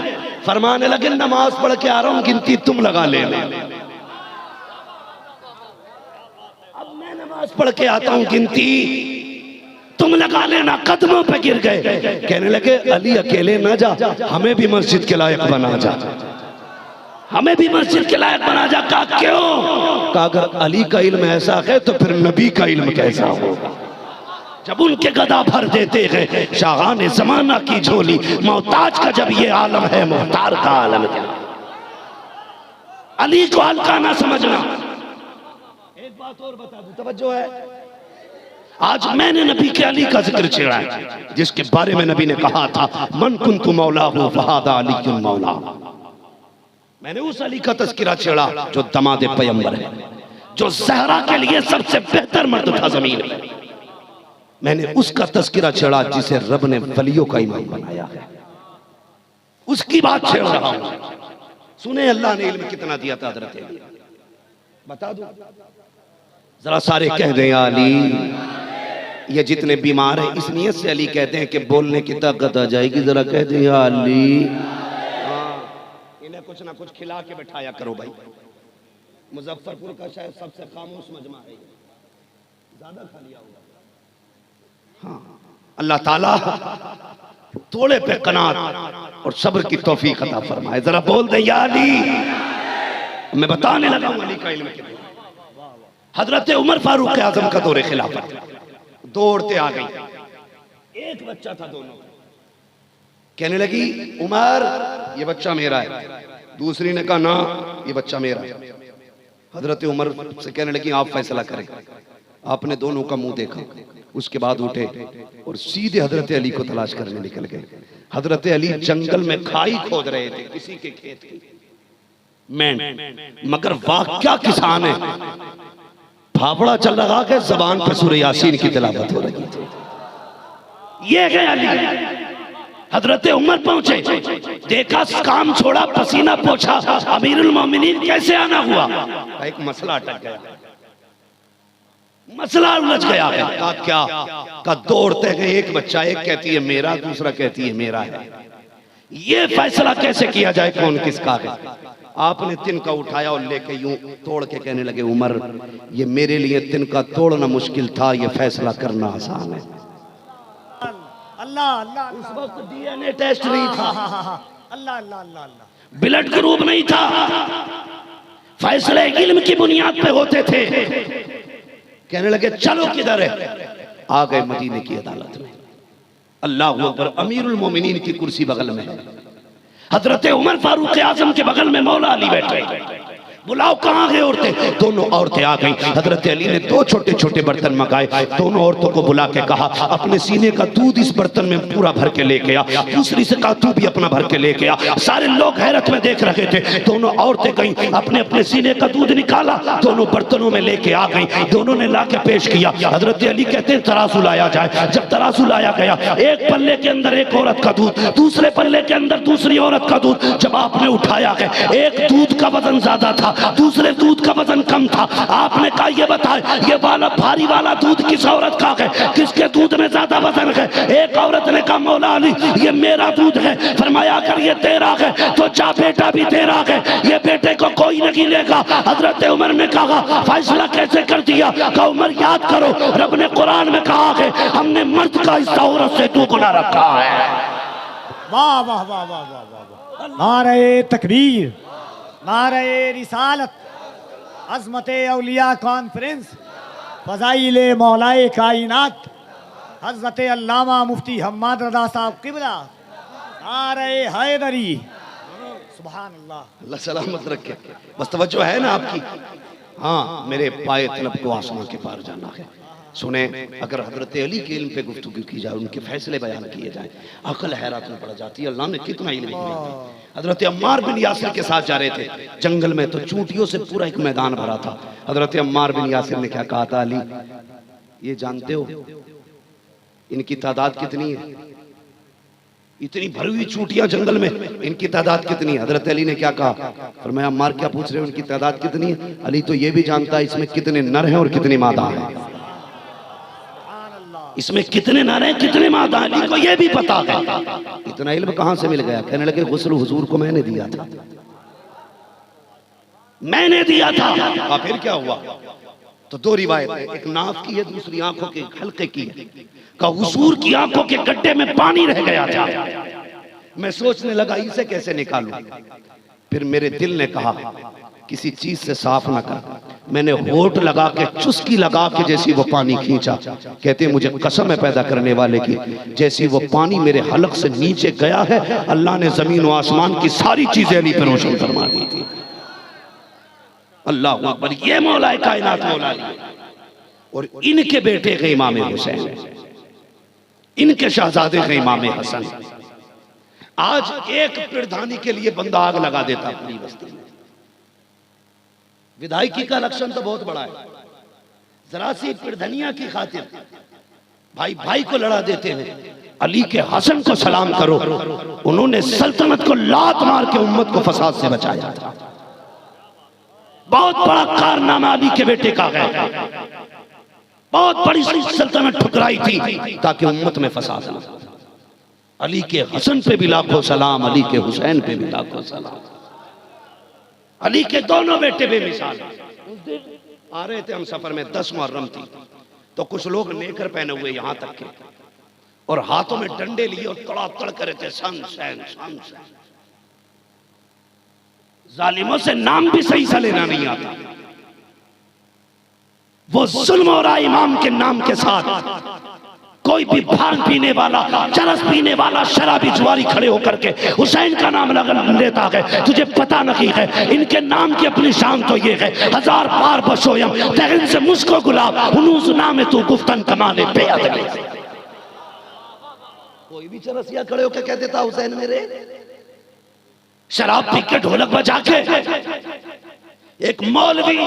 फरमाने लगे नमाज पढ़ के आ रहा हूं, गिनती तुम लगा लेना। अब मैं नमाज पढ़ के आता हूं, गिनती तुम लगा लेना। कदमों पे गिर गए, कहने लगे अली अकेले ना जा, हमें भी मस्जिद के लायक बना जा, हमें भी मस्जिद के लायक बना जा। कहा क्यों? कहा अगर अली का इल्म ऐसा है तो फिर नबी का इल्म कैसा होगा। जब उनके गदा भर देते हैं शाहाने जमाना की झोली, मोहताज का जब ये आलम है, मुख्तार का आलम क्या। अली को हल्का ना समझना। एक बात और बता दूं, तवज्जो है, आज मैंने नबी के अली का जिक्र छेड़ा है, जिसके बारे में नबी ने कहा था मन कुन्तु मौलाहु फहादा अलीयुन मौला। मैंने उस अली का तज़किरा छेड़ा जो दमाद पैगंबर है, जो ज़हरा के लिए सबसे बेहतर मर्द था ज़मीन में। मैंने उसका तज़किरा छेड़ा जिसे रब ने वलियों का इमाम बनाया है, उसकी बात छेड़ रहा हूं। सुने अल्लाह ने इल्म कितना दिया था हज़रत अली, बता दूं जरा सारे कह दें या अली। ये जितने बीमार हैं इस नियत से अली कहते हैं कि बोलने की ताकत आ जाएगी, जरा कह दें या अली। हाँ, इन्हें कुछ ना कुछ खिला के बैठाया करो भाई। मुजफ्फरपुर का शायद सबसे खामोश मजमा है, ज्यादा खा लिया होगा। हाँ, अल्लाह ताला थोड़े पे कनात और सब्र की तौफीक अता फरमाए। जरा बोल दें या अली। मैं बताने लगा हूं अली का इल्म कितना। हजरत उमर फारूक आजम का दौरे खिलाफत, दौड़ते आ गई, एक बच्चा था दोनों, कहने लगी उमर ये बच्चा मेरा है, दूसरी ने कहा ना ये बच्चा मेरा है। हजरत उमर से कहने लगी आप फैसला करें। आपने दोनों का मुंह देखा, उसके बाद उठे और सीधे हजरत अली को तलाश करने निकल गए। हजरत अली जंगल में खाई खोद रहे थे किसी के खेत की, मगर वाह क्या किसान है, फाफड़ा चल रहा है, जबान पर सूरह यासीन की तिलावत हो रही थी। ये गए अली, हजरत उमर पहुंचे, देखा काम छोड़ा, पसीना पोछा, अमीरुल मोमिनीन कैसे आना हुआ। एक मसला अटक गया, मसला उलझ गया है। क्या का दौड़ते गए, एक बच्चा, एक कहती है मेरा, दूसरा कहती है मेरा है, ये फैसला कैसे किया जाए कौन किसका है। आपने तिनका उठाया और लेके यूं तोड़ के कहने लगे उमर ये मेरे लिए तिनका तोड़ना मुश्किल था, ये फैसला करना आसान है। अल्लाह अल्लाह, उस वक्त डीएनए टेस्ट नहीं था, अल्लाह अल्लाह अल्लाह, ब्लड ग्रुप नहीं था, फैसले इल्म की बुनियाद पे होते थे। कहने लगे चलो किधर है, आ गए मदीने की अदालत में। अल्लाह अकबर, अमीरुल मोमिनीन की कुर्सी बगल में है, हजरत उमर फारूक आजम के बगल में मौला अली बैठे। बुलाओ कहाँ गए औरतें, दोनों औरतें आ गई। हजरत अली ने दो छोटे छोटे बर्तन मंगाए, दोनों औरतों को बुला के कहा अपने सीने का दूध इस बर्तन में पूरा भर के लेके आ, दूसरी से कहा तू भी अपना भर के लेके आ। सारे लोग हैरत में देख रहे थे। दोनों औरतें गई, अपने अपने सीने का दूध निकाला, दोनों बर्तनों में लेके आ गई, दोनों ने ला के पेश किया। हजरत अली कहते हैं तराजू लाया जाए। जब तराजू लाया गया, एक पल्ले के अंदर एक औरत का दूध, दूसरे पल्ले के अंदर दूसरी औरत का दूध। जब आपने उठाया गया, एक दूध का वजन ज्यादा था, दूसरे दूध का वजन कम था। आपने कहा ये बताए ये वाला भारी वाला दूध किस औरत का है, किसके दूध में ज्यादा वजन है। एक औरत ने कहा मौला अली ये मेरा दूध है। फरमाया अगर ये तेरा है तो जा बेटा भी तेरा है, ये बेटे को कोई नहीं लेगा। हजरत उमर ने कहा फैसला कैसे कर दिया। कहा उमर याद करो रब ने कुरान में कहा है हमने मर्द का हिस्सा औरत से दुगना रखा है। वाह वाह वाह वाह वाह, नारे तकबीर, नारे रिसालत, अज़मत औलिया कॉन्फ्रेंस, फ़ज़ाइल मौलाए कायनात, हज़रत अल्लामा मुफ्ती हम्माद रज़ा साहब क़िबला, नारे हैदरी, सुभान अल्लाह। अल्लाह सलामत रखे। बस तवज्जो है ना आपकी। हाँ, मेरे पाए तलब को आसमां के पार जाना है। सुने, अगर हजरत अली के इल्म पे गुफ्तगू की जाए, उनके फैसले बयान किए जाए, अकल हैरात में पड़ जाती है। अल्लाह ने कितना इल्म दिया। हजरत अम्मार बिन यासिर के साथ जा रहे थे जंगल में, तो चूंटियों से पूरा एक मैदान भरा था। हजरत अम्मार बिन यासिर ने क्या कहा था, अली ये जानते हो इनकी तादाद कितनी है, इतनी भरी हुई चूंटियां जंगल में, इनकी तादाद कितनी है। हजरत अली ने क्या कहा, फरमाया अम्मार क्या पूछ रहे हो, इनकी तादाद कितनी है। अली तो ये भी जानता है इसमें कितने नर हैं और कितनी मादा है। इसमें कितने नारे हैं, कितने मादा अली को ये भी पता है। इतना इल्म कहां से मिल गया? कहने लगे गुस्ल हुजूर को मैंने दिया था, मैंने दिया था। फिर क्या हुआ? तो दो रिवायत है, एक नाक की है, दूसरी आंखों के हल्के की है। का हुजूर की आंखों के गड्ढे में पानी रह गया था। मैं सोचने लगा इसे कैसे निकालूं। फिर मेरे दिल ने कहा किसी चीज से साफ ना कर। मैंने होठ लगा के, चुस्की लगा के जैसी वो पानी खींचा, कहते मुझे कसम है पैदा करने वाले की, जैसी वो पानी मेरे हलक से नीचे गया है, अल्लाह ने जमीन और आसमान की सारी चीजें अली पे रोशन फरमा दी थी। अल्लाह अकबर। ये मौला कायनात मौला अली और इनके बेटे के इमाम हुसैन, इनके शहजादे के इमाम हसन। आज एक पिरधानी के लिए बंदा आग लगा देता अपनी बस्ती में। विधायकी का लक्षण तो बहुत बड़ा है। जरा सी पिरधनिया की खातिर भाई भाई को लड़ा देते हैं। अली के हसन को सलाम करो, उन्होंने सल्तनत को लात मार के उम्मत को फसाद से बचाया था। बहुत बड़ा कारनामा अली के बेटे का है। बहुत बड़ी सल्तनत ठुकराई थी ताकि उम्मत में फसाद ना। अली के हसन पे भी लाखों सलाम, अली के हुसैन पे भी लाखों सलाम। अली के दोनों बेटे बेमिसाल। उस दिन आ रहे थे हम सफर में, 10 मुहर्रम थी, तो कुछ लोग नेकर पहने हुए यहां तक के और हाथों में डंडे लिए और तड़ातड़ कर रहे थे, सन सैन सन सैन। जालिमों से नाम भी सही से लेना नहीं आता। वो जुल्म और इमाम के नाम के साथ कोई भी भांग पीने वाला, चरस पीने वाला, शराबी जुआरी खड़े होकर के हुसैन का नाम लेता है। तुझे पता नहीं है इनके नाम की अपनी शान तो ये है, 1000 बार बशोयम तहन से मुझको गुलाब उनूस नाम तू गुफ्तन कमाने पे अदले। कोई भी चरसिया खड़े होकर कह देता हुसैन मेरे। शराब पी के ढोलक बजा के एक मौलवी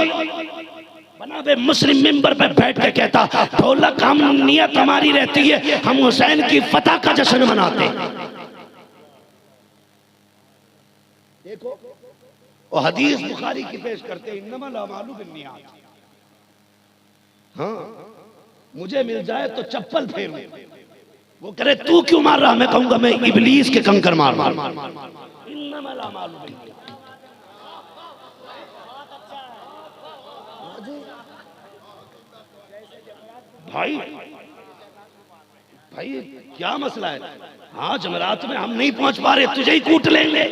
बनाबे मुस्लिम मिंबर पे बैठ के कहता ढोलक हम नियत हमारी रहती है, हम हुसैन की फतह का जश्न मनाते। देखो वो हदीस बुखारी की पेश करते इन्नमल अमालु बिन्नियात। हाँ मुझे मिल जाए तो चप्पल फेरूं, वो करे तू क्यों मार रहा, मैं कहूंगा मैं इब्लीस के कंकर मार मार। इन्नमल अमालु बिन्नियात। भाई भाई क्या मसला है? हाँ जमरात में हम नहीं पहुंच पा रहे, तुझे ही कूट लेंगे।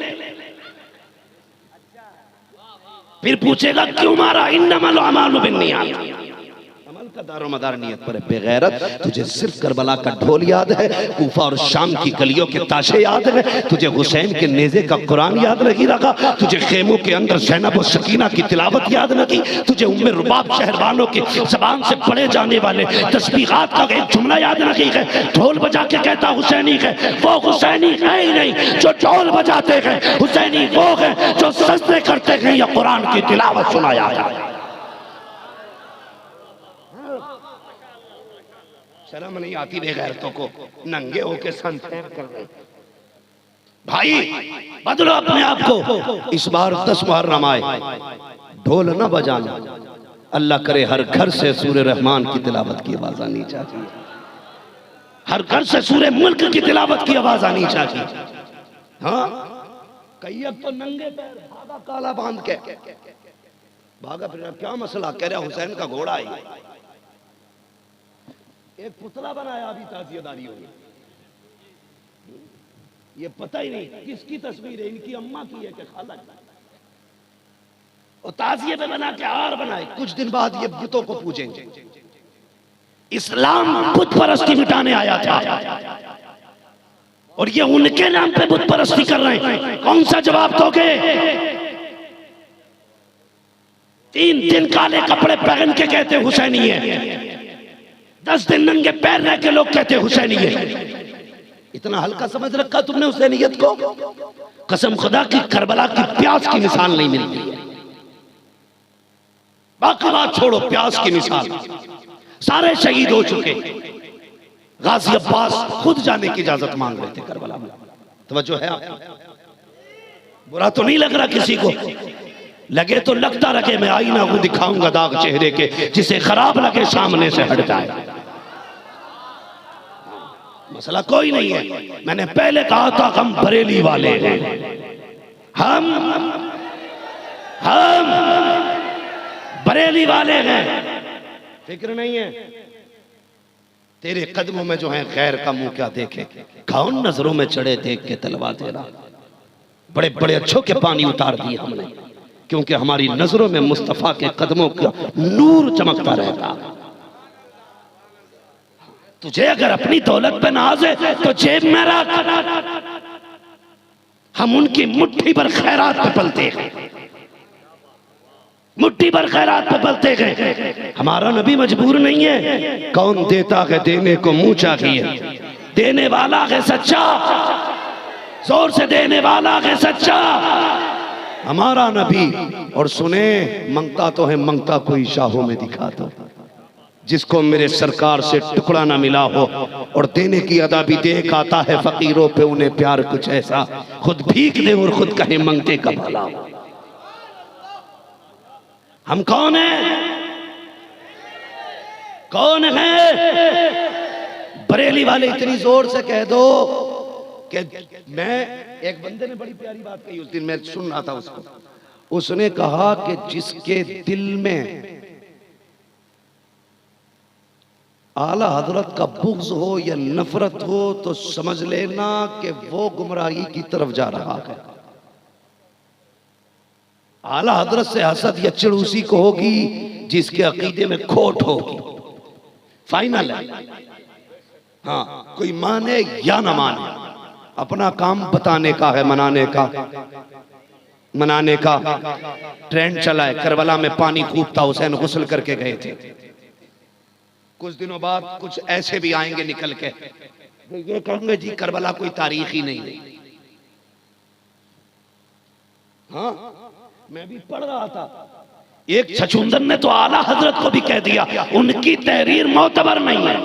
फिर पूछेगा क्यों मारा? इन्नमल अमालु बिन्नियात। अमल का दारोमदार नियत पर है। बेगैरत तुझे सिर्फ करबला का ढोल याद है, कूफा और शाम की गलियों के ताशे याद है, तुझे हुसैन के नेज़े का कुरान याद नहीं रखा, तुझे खेमों के अंदर ज़ैनब और सकीना की तिलावत याद न की, तुझे उम्मे रुबाब शहरवानों की ज़बान से पढ़े जाने वाले तस्बीहात का एक जुमला याद न की है। ढोल बजा के कहता हुसैनी है, वो हुसैनी है ही नहीं जो ढोल बजाते हैं, हुसैनी वो है जो सजदे करते हैं या कुरान की तिलावत सुनाया है। शर्म नहीं आती बेगैरतों को, नंगे होके संसैर कर रहे। भाई बदलो अपने आप को। इस बार 10 मुहर्रम आए, ढोल न बजाना। अल्लाह करे हर घर से सूरे रहमान की तिलावत की आवाज आनी चाहिए, हर घर से सूरे मुल्क की तिलावत की आवाज आनी चाहिए। हाँ कई अब तो नंगे पैर भागा काला बांध के भागा फिर क्या मसला? कह रहा हुसैन का घोड़ा है। एक पुतला बनाया अभी ताजियेदारियों ने, ये पता ही नहीं किसकी तस्वीर है, इनकी अम्मा की है कि खाला की। और ताजिये पे बना के हार बनाए। कुछ दिन बाद ये बुतों को पूजेंगे। इस्लाम बुत परस्ती मिटाने आया था और ये उनके नाम पे बुत परस्ती कर रहे हैं। कौन सा जवाब दोगे? 3 दिन काले कपड़े पहन के कहते हुसैनी है, 10 दिन नंगे पैर रह के लोग कहते हुसैनी है। इतना हल्का समझ रखा तुमने हुसैनियत को? कसम खुदा की करबला की प्यास की मिसाल नहीं मिलती है। बाकी बात छोड़ो, प्यास की मिसाल। सारे शहीद हो चुके, गाजी अब्बास खुद जाने की इजाजत मांग रहे थे करबला में। तवज्जो है आप? बुरा तो नहीं लग रहा किसी को? लगे तो लगता रखे, मैं आईना को दिखाऊंगा दाग चेहरे के, जिसे खराब लगे सामने से हट जाए। मसला कोई नहीं है। मैंने पहले कहा था हम बरेली वाले हैं, हम बरेली वाले हैं, फिक्र नहीं है। तेरे कदमों में जो है खैर का मुंह क्या देखे, कौन नजरों में चढ़े देख के तलवा तेरा। बड़े बड़े अच्छों के पानी उतार दिए हमने, क्योंकि हमारी नजरों में मुस्तफा के कदमों का नूर चमकता रहता। तुझे अगर अपनी दौलत पे नाज है तो जेब में रख, हम उनकी मुट्ठी पर खैरात पे पलते हैं, मुट्ठी पर खैरात पे पलते गए। हमारा नबी मजबूर नहीं है, कौन देता है देने को मुंह चाहिए, देने वाला है सच्चा, जोर से देने वाला है सच्चा हमारा नबी। और सुने, मंगता तो है, मंगता कोई शाहों में दिखा दो, जिसको मेरे सरकार से टुकड़ा ना मिला हो, और देने की अदा भी देख आता है फकीरों पे उन्हें प्यार कुछ ऐसा, खुद भीख दे और खुद कहे मंगते का भला। हम कौन हैं? कौन है? बरेली वाले इतनी जोर से कह दो कि मैं, एक बंदे ने बड़ी प्यारी बात कही उस दिन, मैं सुन रहा था उसको, उसने कहा कि जिसके दिल में आला हजरत का बुग़्ज़ हो या नफरत हो तो समझ लेना कि वो गुमराही की तरफ जा रहा है। आला हजरत से हसद या चिड़ उसी को होगी जिसके अकीदे में खोट होगी, फाइनल है। हाँ, कोई माने या ना माने, अपना काम बताने का है, मनाने का ट्रेंड चला है। करबला में पानी खूब था, हुसैन गुस्ल करके गए थे। कुछ दिनों बाद कुछ ऐसे भी आएंगे निकल के, ये कहेंगे जी करबला कोई तारीख ही नहीं है। हाँ, मैं भी पढ़ रहा था, एक छछूंदर ने तो आला हजरत को भी कह दिया उनकी तहरीर मोतबर नहीं है।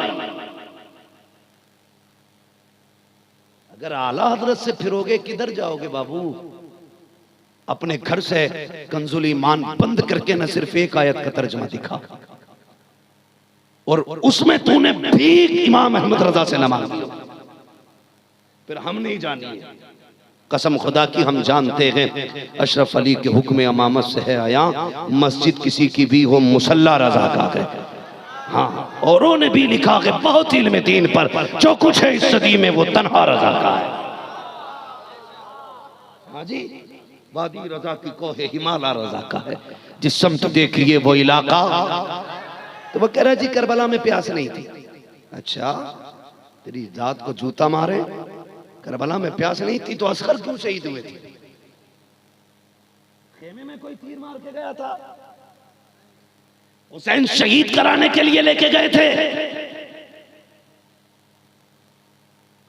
अगर आला हजरत से फिरोगे किधर जाओगे बाबू? अपने घर से कंजुल ईमान बंद करके न सिर्फ एक आयत का तर्जुमा दिखा, और उसमें तूने भीख इमाम अहमद रजा से न मांगी, फिर हम नहीं जानिए। कसम खुदा की हम जानते हैं अशरफ अली के हुक्म इमामत से है आया, मस्जिद किसी की भी हो मुसल्ला रजा का है। हाँ, औरों ने भी लिखा है बहुत इल्म दीन पर, जो कुछ है इस सदी में वो तन्हा रजा का है। हाँ जी, वादी रजा की कोहे हिमालय रजा का है, जिस समत देखिए वो इलाका। तो वो कह रहा जी करबला में प्यास नहीं थी। अच्छा, तेरी जात को जूता मारे, करबला में प्यास नहीं थी तो असगर क्यों शहीद हुए थे? खेमे में कोई तीर मार के गया था, हुसैन शहीद कराने के लिए लेके गए थे।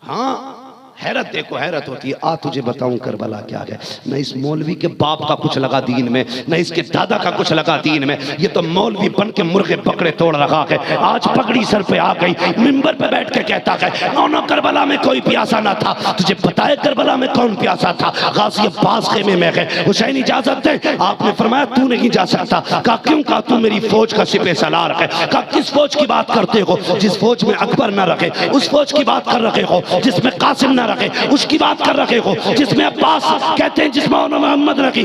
हाँ, हैरत देखो, हैरत होती है। आ तुझे बताऊं करबला क्या है, न इस मौलवी के बाप का कुछ लगा दीन में, न इसके दादा का कुछ लगा दीन में। ये तो मौलवी बन के मुर्गे पकड़े तोड़ रखा है। आज पगड़ी सर पे आ गई, मिंबर पे बैठ के कहता है नौनो करबला में कोई प्यासा ना था। तुझे पता है करबला में कौन प्यासा था? गाजी अब्बास खेमे में है। हुसैन इजाजत दे, आपने फरमाया तू नहीं जा सकता। कहा क्यों? कहा तू मेरी फौज का सिपह सलार है। कहा किस फौज की बात करते हो? जिस फौज में अकबर न रखे उस फौज की बात कर रहे हो, जिसमें कासिम न रखे उसकी बात कर रहे हो, जिसमें अब्बास कहते हैं जिसमें मोहम्मद रखी,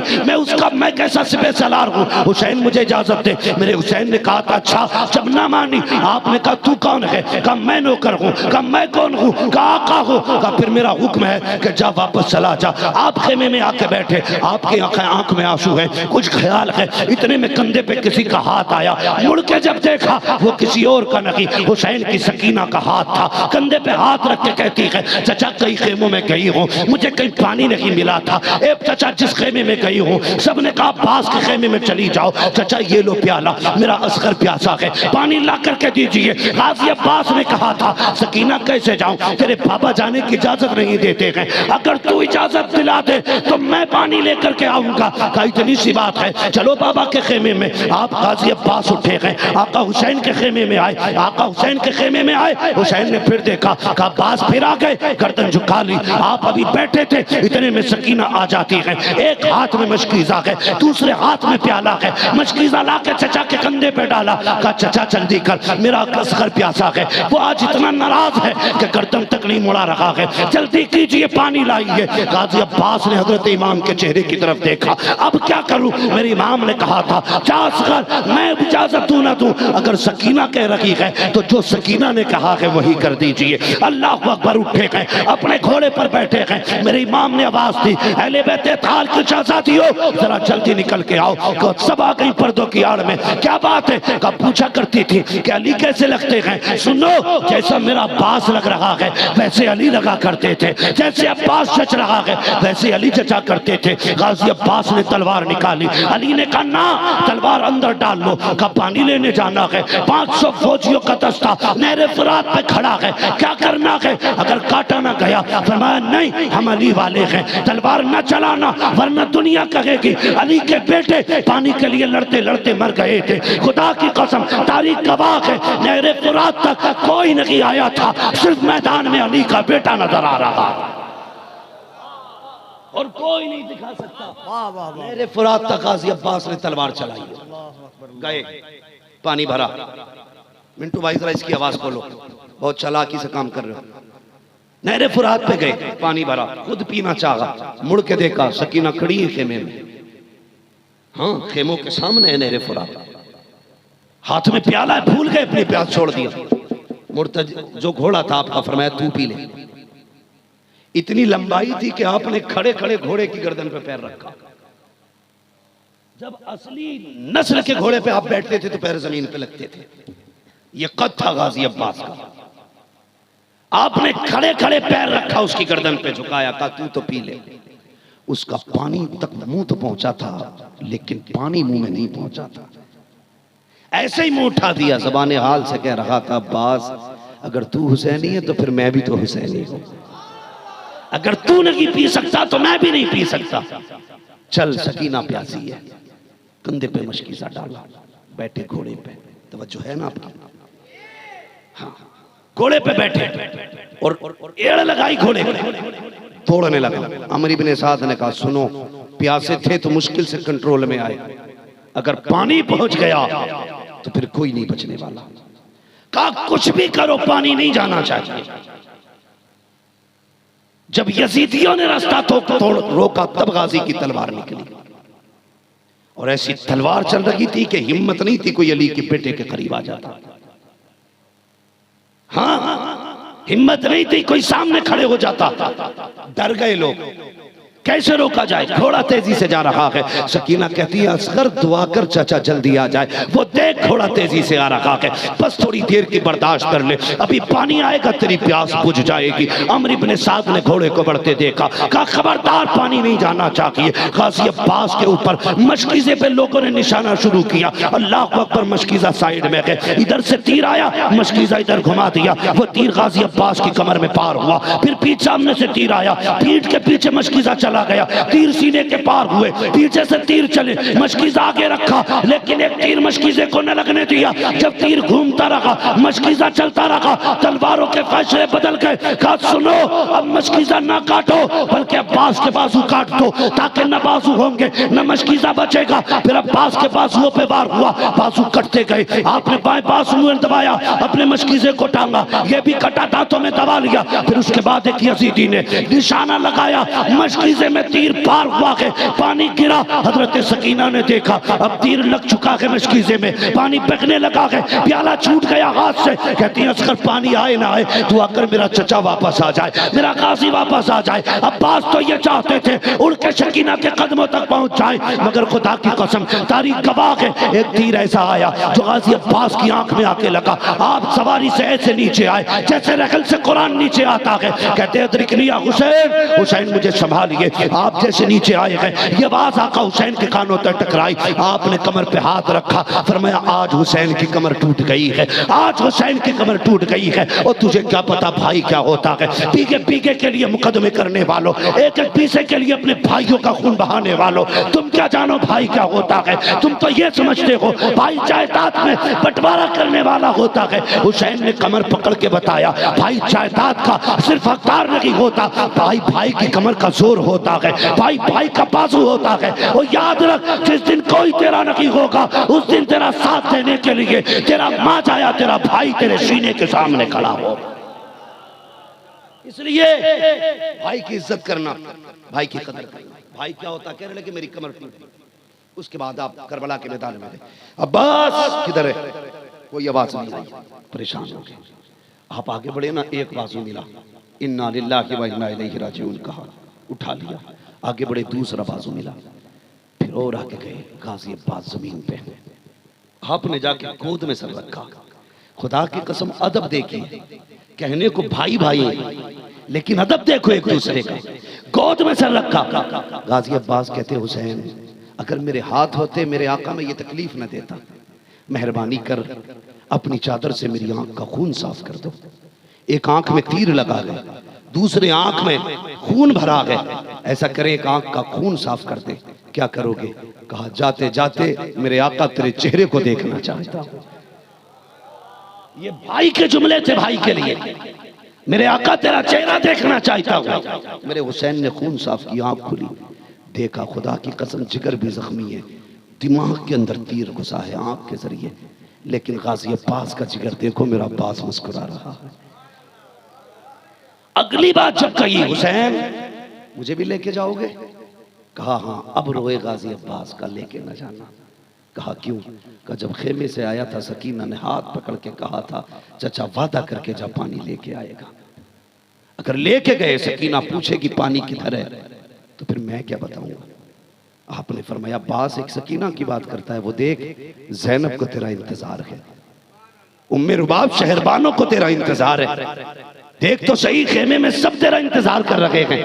मैं कैसा सिपह सलार हूँ? हुसैन मुझे इजाजत दे। मेरे हुसैन ने कहा था अच्छा, जब ना मानी आपने कहा तू कौन है? कहा मैं नौकर हूँ। कहा मैं कौन हूँ? कहा आका हूँ। कहा फिर मेरा हुक्म है कि जा वापस चला जा। आप खेमे में आके बैठे, आपकी आंख में आंसू है, कुछ ख्याल है। इतने में कंधे पे किसी का हाथ आया, मुड़ के जब देखा वो किसी और का नहीं, हुसैन की सकीना का हाथ था। कंधे पे हाथ रख के कहती है चचा कई खेमों में गई हूँ, मुझे कहीं पानी नहीं मिला था। ए चचा जिस खेमे में गई हूँ सबने कहा अब्बास के खेमे में चली जाओ। चचा ये लो प्याला, मेरा असगर प्यासा है, पानी ला करके दीजिए। गाजी अब्बास ने कहा था सकीना कैसे जाऊं, तेरे बाबा जाने की इजाजत नहीं देते हैं, अगर तू इजाजत दिला दे तो मैं पानी लेकर के आऊंगा। कहा इतनी सी बात है, चलो बाबा के खेमे में। आप गाजी अब्बास उठे गए, आका हुसैन के खेमे में आए। आका हुसैन के खेमे में आए, हुसैन ने फिर देखा, कहा अब्बास फिर आ गए, गर्दन झुका निकाली। आप अभी बैठे थे, इतने में सकीना आ जाती है, एक हाथ में मशकीज़ा है, दूसरे हाथ में प्याला है। मशकीज़ा ला के चचा के कंधे पे डाला, कहा चचा जल्दी कर, मेरा असगर प्यासा है। वो आज इतना नाराज है कि गर्दन तक नहीं मुड़ा रहा है। जल्दी कीजिए, पानी लाइए। गाजी अब्बास ने हजरत इमाम के चेहरे की तरफ देखा, अब क्या करूं? मेरे इमाम ने कहा था जा असगर, मैं इजाजत दूं ना दूं, अगर सकीना कह रही है तो जो सकीना ने कहा है वही कर दीजिए। अल्लाह अकबर, उठे गए, अपने घोड़े पर बैठे गए। मेरे इमाम ने आवाज दी, अहले बैते ताल की शहजादियों, जरा जल्दी निकल के आओ। सब आ गई पर्दों की आड़ में। क्या बात है? कब पूछा करती थी कि अली कैसे लगते हैं। सुनो, जैसा मेरा अब्बास लग रहा है वैसे अली लगा करते थे, जैसे अब्बास जच रहा है वैसे अली जचा करते थे। गाजी अब्बास ने तलवार निकाली, अली ने कहा ना, तलवार अंदर डाल लो। कहा पानी लेने जाना है, 500 फौजियों का दस्ता नहरे फुरात पे खड़ा है, क्या करना है? अगर काटा ना गया, फरमाया नहीं, हम अली वाले हैं, तलवार न चलाना वरना दुनिया कहेगी अली के बेटे पानी के लिए लड़ते लड़ते मर गए थे। खुदा की कसम, तारीख गवाह है, नहरे फुरात तक कोई नहीं आया था, सिर्फ मैदान में अली का बेटा नजर आ रहा और कोई नहीं दिखा सकता। नहरे फुरात तक गाजी अब्बास ने तलवार चलाई, गए, पानी भरा। मिंटू भाई जरा इसकी आवाज खोलो, बहुत चालाकी से काम कर रहे हो। नहरे फुरात पे गए, पानी भरा, खुद पीना चाहा, मुड़ के देखा सकीना खड़ी है खेमे में। हाँ, खेमों के सामने है नहरे फुरात, हाथ में प्याला है, भूल गए अपनी प्यास छोड़ दिया। मुर्तज जो घोड़ा था आपका, फरमाया तू पी ले। इतनी लंबाई थी कि आपने खड़े खड़े घोड़े की गर्दन पे पैर रखा। जब असली नस्ल के घोड़े पे आप बैठते थे तो पैर जमीन पे लगते थे। ये कद था गाजी अब्बास का। आपने खड़े खड़े पैर रखा, उसकी गर्दन पे झुकाया, कहा तू तो पी ले। उसका पानी तक मुंह तो पहुंचा था, लेकिन पानी मुंह में नहीं पहुंचा था। ऐसे ही मुंह उठा दिया, ज़बाने हाल से कह रहा था अब्बास, अगर तू हुसैनी है तो फिर मैं भी तो हुसैनी हूं, अगर तू नहीं पी सकता तो मैं भी नहीं पी सकता। चल, सकीना प्यासी है। कंधे पे मशकीज़ा डाला, बैठे घोड़े पे, तवज्जो है ना आपकी? हाँ, घोड़े पे बैठे और एड़ लगाई घोड़े पे, तोड़ने लगा। अमर इब्ने साद ने कहा सुनो, प्यासे थे तो मुश्किल से कंट्रोल में आए, अगर पानी पहुंच गया तो फिर कोई नहीं बचने वाला। कहा कुछ भी करो, पानी नहीं जाना चाहिए। जब यजीदियों ने रास्ता तोड़ रोका, तब गाजी की तलवार निकली, और ऐसी तलवार चल रही थी कि हिम्मत नहीं थी कोई अली के बेटे के करीब आ जाता। हाँ, हिम्मत नहीं थी कोई सामने खड़े हो जाता। डर गए लोग, कैसे रोका जाए? घोड़ा तेजी से जा रहा है। सकीना कहती है असगर दुआ कर चाचा जल्दी आ जाए। वो देख घोड़ा तेजी से आ रहा है, बस थोड़ी देर की बर्दाश्त कर ले, अभी पानी आएगा तेरी प्यास बुझ जाएगी। अमर इब्ने साद ने घोड़े को बढ़ते देखा, कहा खबरदार पानी नहीं जाना चाहिए। गाजी अब्बास के ऊपर मशकीज़े पे लोगों ने निशाना शुरू किया। अल्लाह अकबर, मशकीज़ा साइड में गए, इधर से तीर आया, मशकीज़ा इधर घुमा दिया, वो तीर गाजी अब्बास की कमर में पार हुआ। फिर पीछे सामने से तीर आया, पीठ के पीछे मशकीज़ा चला गया, तीर सीने के पार हुए, पीछे से तीर चले, मशकीज़ा आगे रखा, लेकिन एक तीर मशकीज़े को न लगने दिया। जब तीर घूमता रहा, मशकीज़ा चलता रहा, तलवारों के फैसले बदल गए। कहा सुनो, अब मशकीज़ा ना काटो, बल्कि अब्बास के बाजू काट दो, ताकि न बाजू होंगे न मशकीज़ा बचेगा। फिर अब्बास के बाजुओं पे वार हुआ, बाजू कटते गए। आपने बाएं बाजू में दबाया, अपने मशकीज़े को टांगा, ये भी कटा, दांतों में दबा लिया। फिर उसके बाद एक यजीदी ने निशाना लगाया, मशकीज़े में तीर पार हुआ है, पानी गिरा। हजरत सकीना ने देखा अब तीर लग चुका है मशकीज़े में, पानी बहने लगा है, प्याला छूट गया हाथ से। कहती है असगर पानी आए ना आए, दुआ कर मेरा चचा वापस आ जाए, मेरा गाजी वापस आ जाए। अब्बास तो ये चाहते थे उड़ के सकीना के कदमों तक पहुंच जाए, मगर खुदा की कसम, तारीख गवाह है, एक तीर ऐसा आया जो गाजी अब्बास की आंख में आके लगा। आप सवारी से ऐसे नीचे आए जैसे रहल से कुरान नीचे आता है। कहते अदरिकनी या हुसैन, हुसैन मुझे संभालिए। आप जैसे नीचे आए हैं, ये आवाज आका हुसैन के कानों तक टकराई। आपने कमर पे हाथ रखा, फरमाया आज हुसैन की कमर टूट गई है, आज हुसैन की कमर टूट गई है। और तुझे क्या पता भाई क्या होता है। पीके पीके के लिए मुकदमे करने वालों, एक एक पीसे के लिए अपने भाइयों का खून बहाने वालों, तुम क्या जानो भाई क्या होता है। तुम तो ये समझते हो भाई जायदाद में बंटवारा करने वाला होता है। हुसैन ने कमर पकड़ के बताया भाई जायदाद का सिर्फ हकदार नहीं होता, भाई भाई की कमर का जोर होता है, भाई भाई का बाजू होता है। और याद रख जिस दिन कोई तेरा नहीं होगा उस दिन तेरा साथ देने के लिए तेरा माँ जाया, तेरा भाई तेरे सीने के सामने खड़ा हो। इसलिए भाई की इज्जत करना, भाई की कदर करना। भाई क्या होता, कहने लगे मेरी कमर टूटी। उसके बाद आप करबला के मैदान में गए, अब्बास किधर है, कोई आवाज नहीं आई, परेशान हो गए। आप आगे बढ़े ना, एक बाजू मिला, इन्ना लिल्लाहि व इन्ना इलैहि राजिऊन कहा, उठा लिया। आगे बढ़े, दूसरा बाजू मिला, फिर और आगे गए, गाजी अब्बास जमीन पे। आपने जाके गोद में सर रखा। खुदा की कसम अदब देखिए, कहने को भाई भाई लेकिन अदब देखो एक दूसरे का। गोद में सर रखा। गाजी अब्बास कहते हुसैन अगर मेरे हाथ होते मेरे आका में ये तकलीफ न देता, मेहरबानी कर अपनी चादर से मेरी आंख का खून साफ कर दो। एक आंख में तीर लगा गए, दूसरे आंख में खून भरा गए, ऐसा करे एक आंख का खून साफ कर दे, क्या करोगे। कहा जाते जाते मेरे आका तेरे चेहरे को देखना चाहता हूं। ये भाई के जुमले थे, भाई के लिए, मेरे आका तेरा चेहरा देखना चाहता हूं। मेरे हुसैन ने खून साफ किया, आंख खुली, देखा खुदा की कसम जिगर भी जख्मी है, दिमाग के अंदर तीर घुसा है आंख के जरिए, लेकिन गाजी अब्बास का जिगर देखो, मेरा अब्बास मुस्कुरा रहा है। अगली बात जब कही हुसैन मुझे भी लेके जाओगे, कहा हाँ। अब रोए गाजी अब्बास का लेके न जाना। कहा क्यों। कहा जब खेमे से आया था सकीना ने हाथ पकड़ के कहा था चचा वादा करके जा पानी लेके आएगा। अगर लेके गए सकीना पूछेगी पानी किधर है तो फिर मैं क्या बताऊंगा। आपने फरमाया अब्बास एक सकीना की बात करता है, वो देख ज़ैनब को तेरा इंतजार है, उम्मे रुबाब शहरबानों को तेरा इंतजार है, देख तो सही खेमे में सब तेरा इंतजार कर रहे हैं।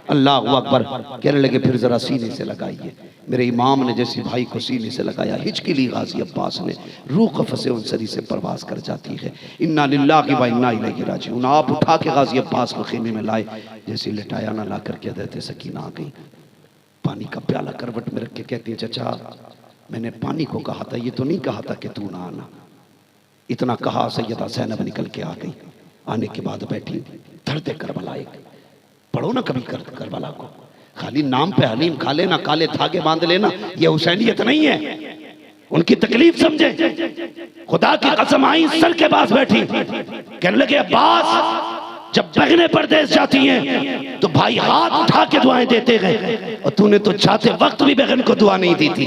अल्लाह अकबर। कहने लगे फिर जरा सीने से लगाइए। मेरे इमाम ने जैसे भाई को सीने से लगाया, हिचकी ली गाजी अब्बास ने, रूह कफ़से उन सरी से परवास कर जाती है। इन्ना लिल्लाहि व इन्ना इलैहि राजिऊन। आप उठा के गाजी अब्बास को खेमे में लाए, जैसे लिटाया ना ला करके देते सकीना आ गई, पानी का प्याला करवट में रख के कहती है चचा मैंने पानी को कहा था, ये तो नहीं कहा था कि तू ना आना। इतना कहा सैयदा ज़ैनब निकल के आ गई। आने के बाद बैठी, दर्द करबला एक पढ़ो ना कभी करबला को, खाली नाम पे हलीम खा लेना, काले धागे बांध लेना, ये हुसैनियत नहीं है। उनकी तकलीफ समझे। खुदा की कसम आई सर के पास बैठी, कहने लगे अब्बास जब बहनें परदेश जाती हैं तो भाई हाथ उठा के दुआएं देते गए, और तूने तो जाते वक्त भी बहन को दुआ नहीं दी थी।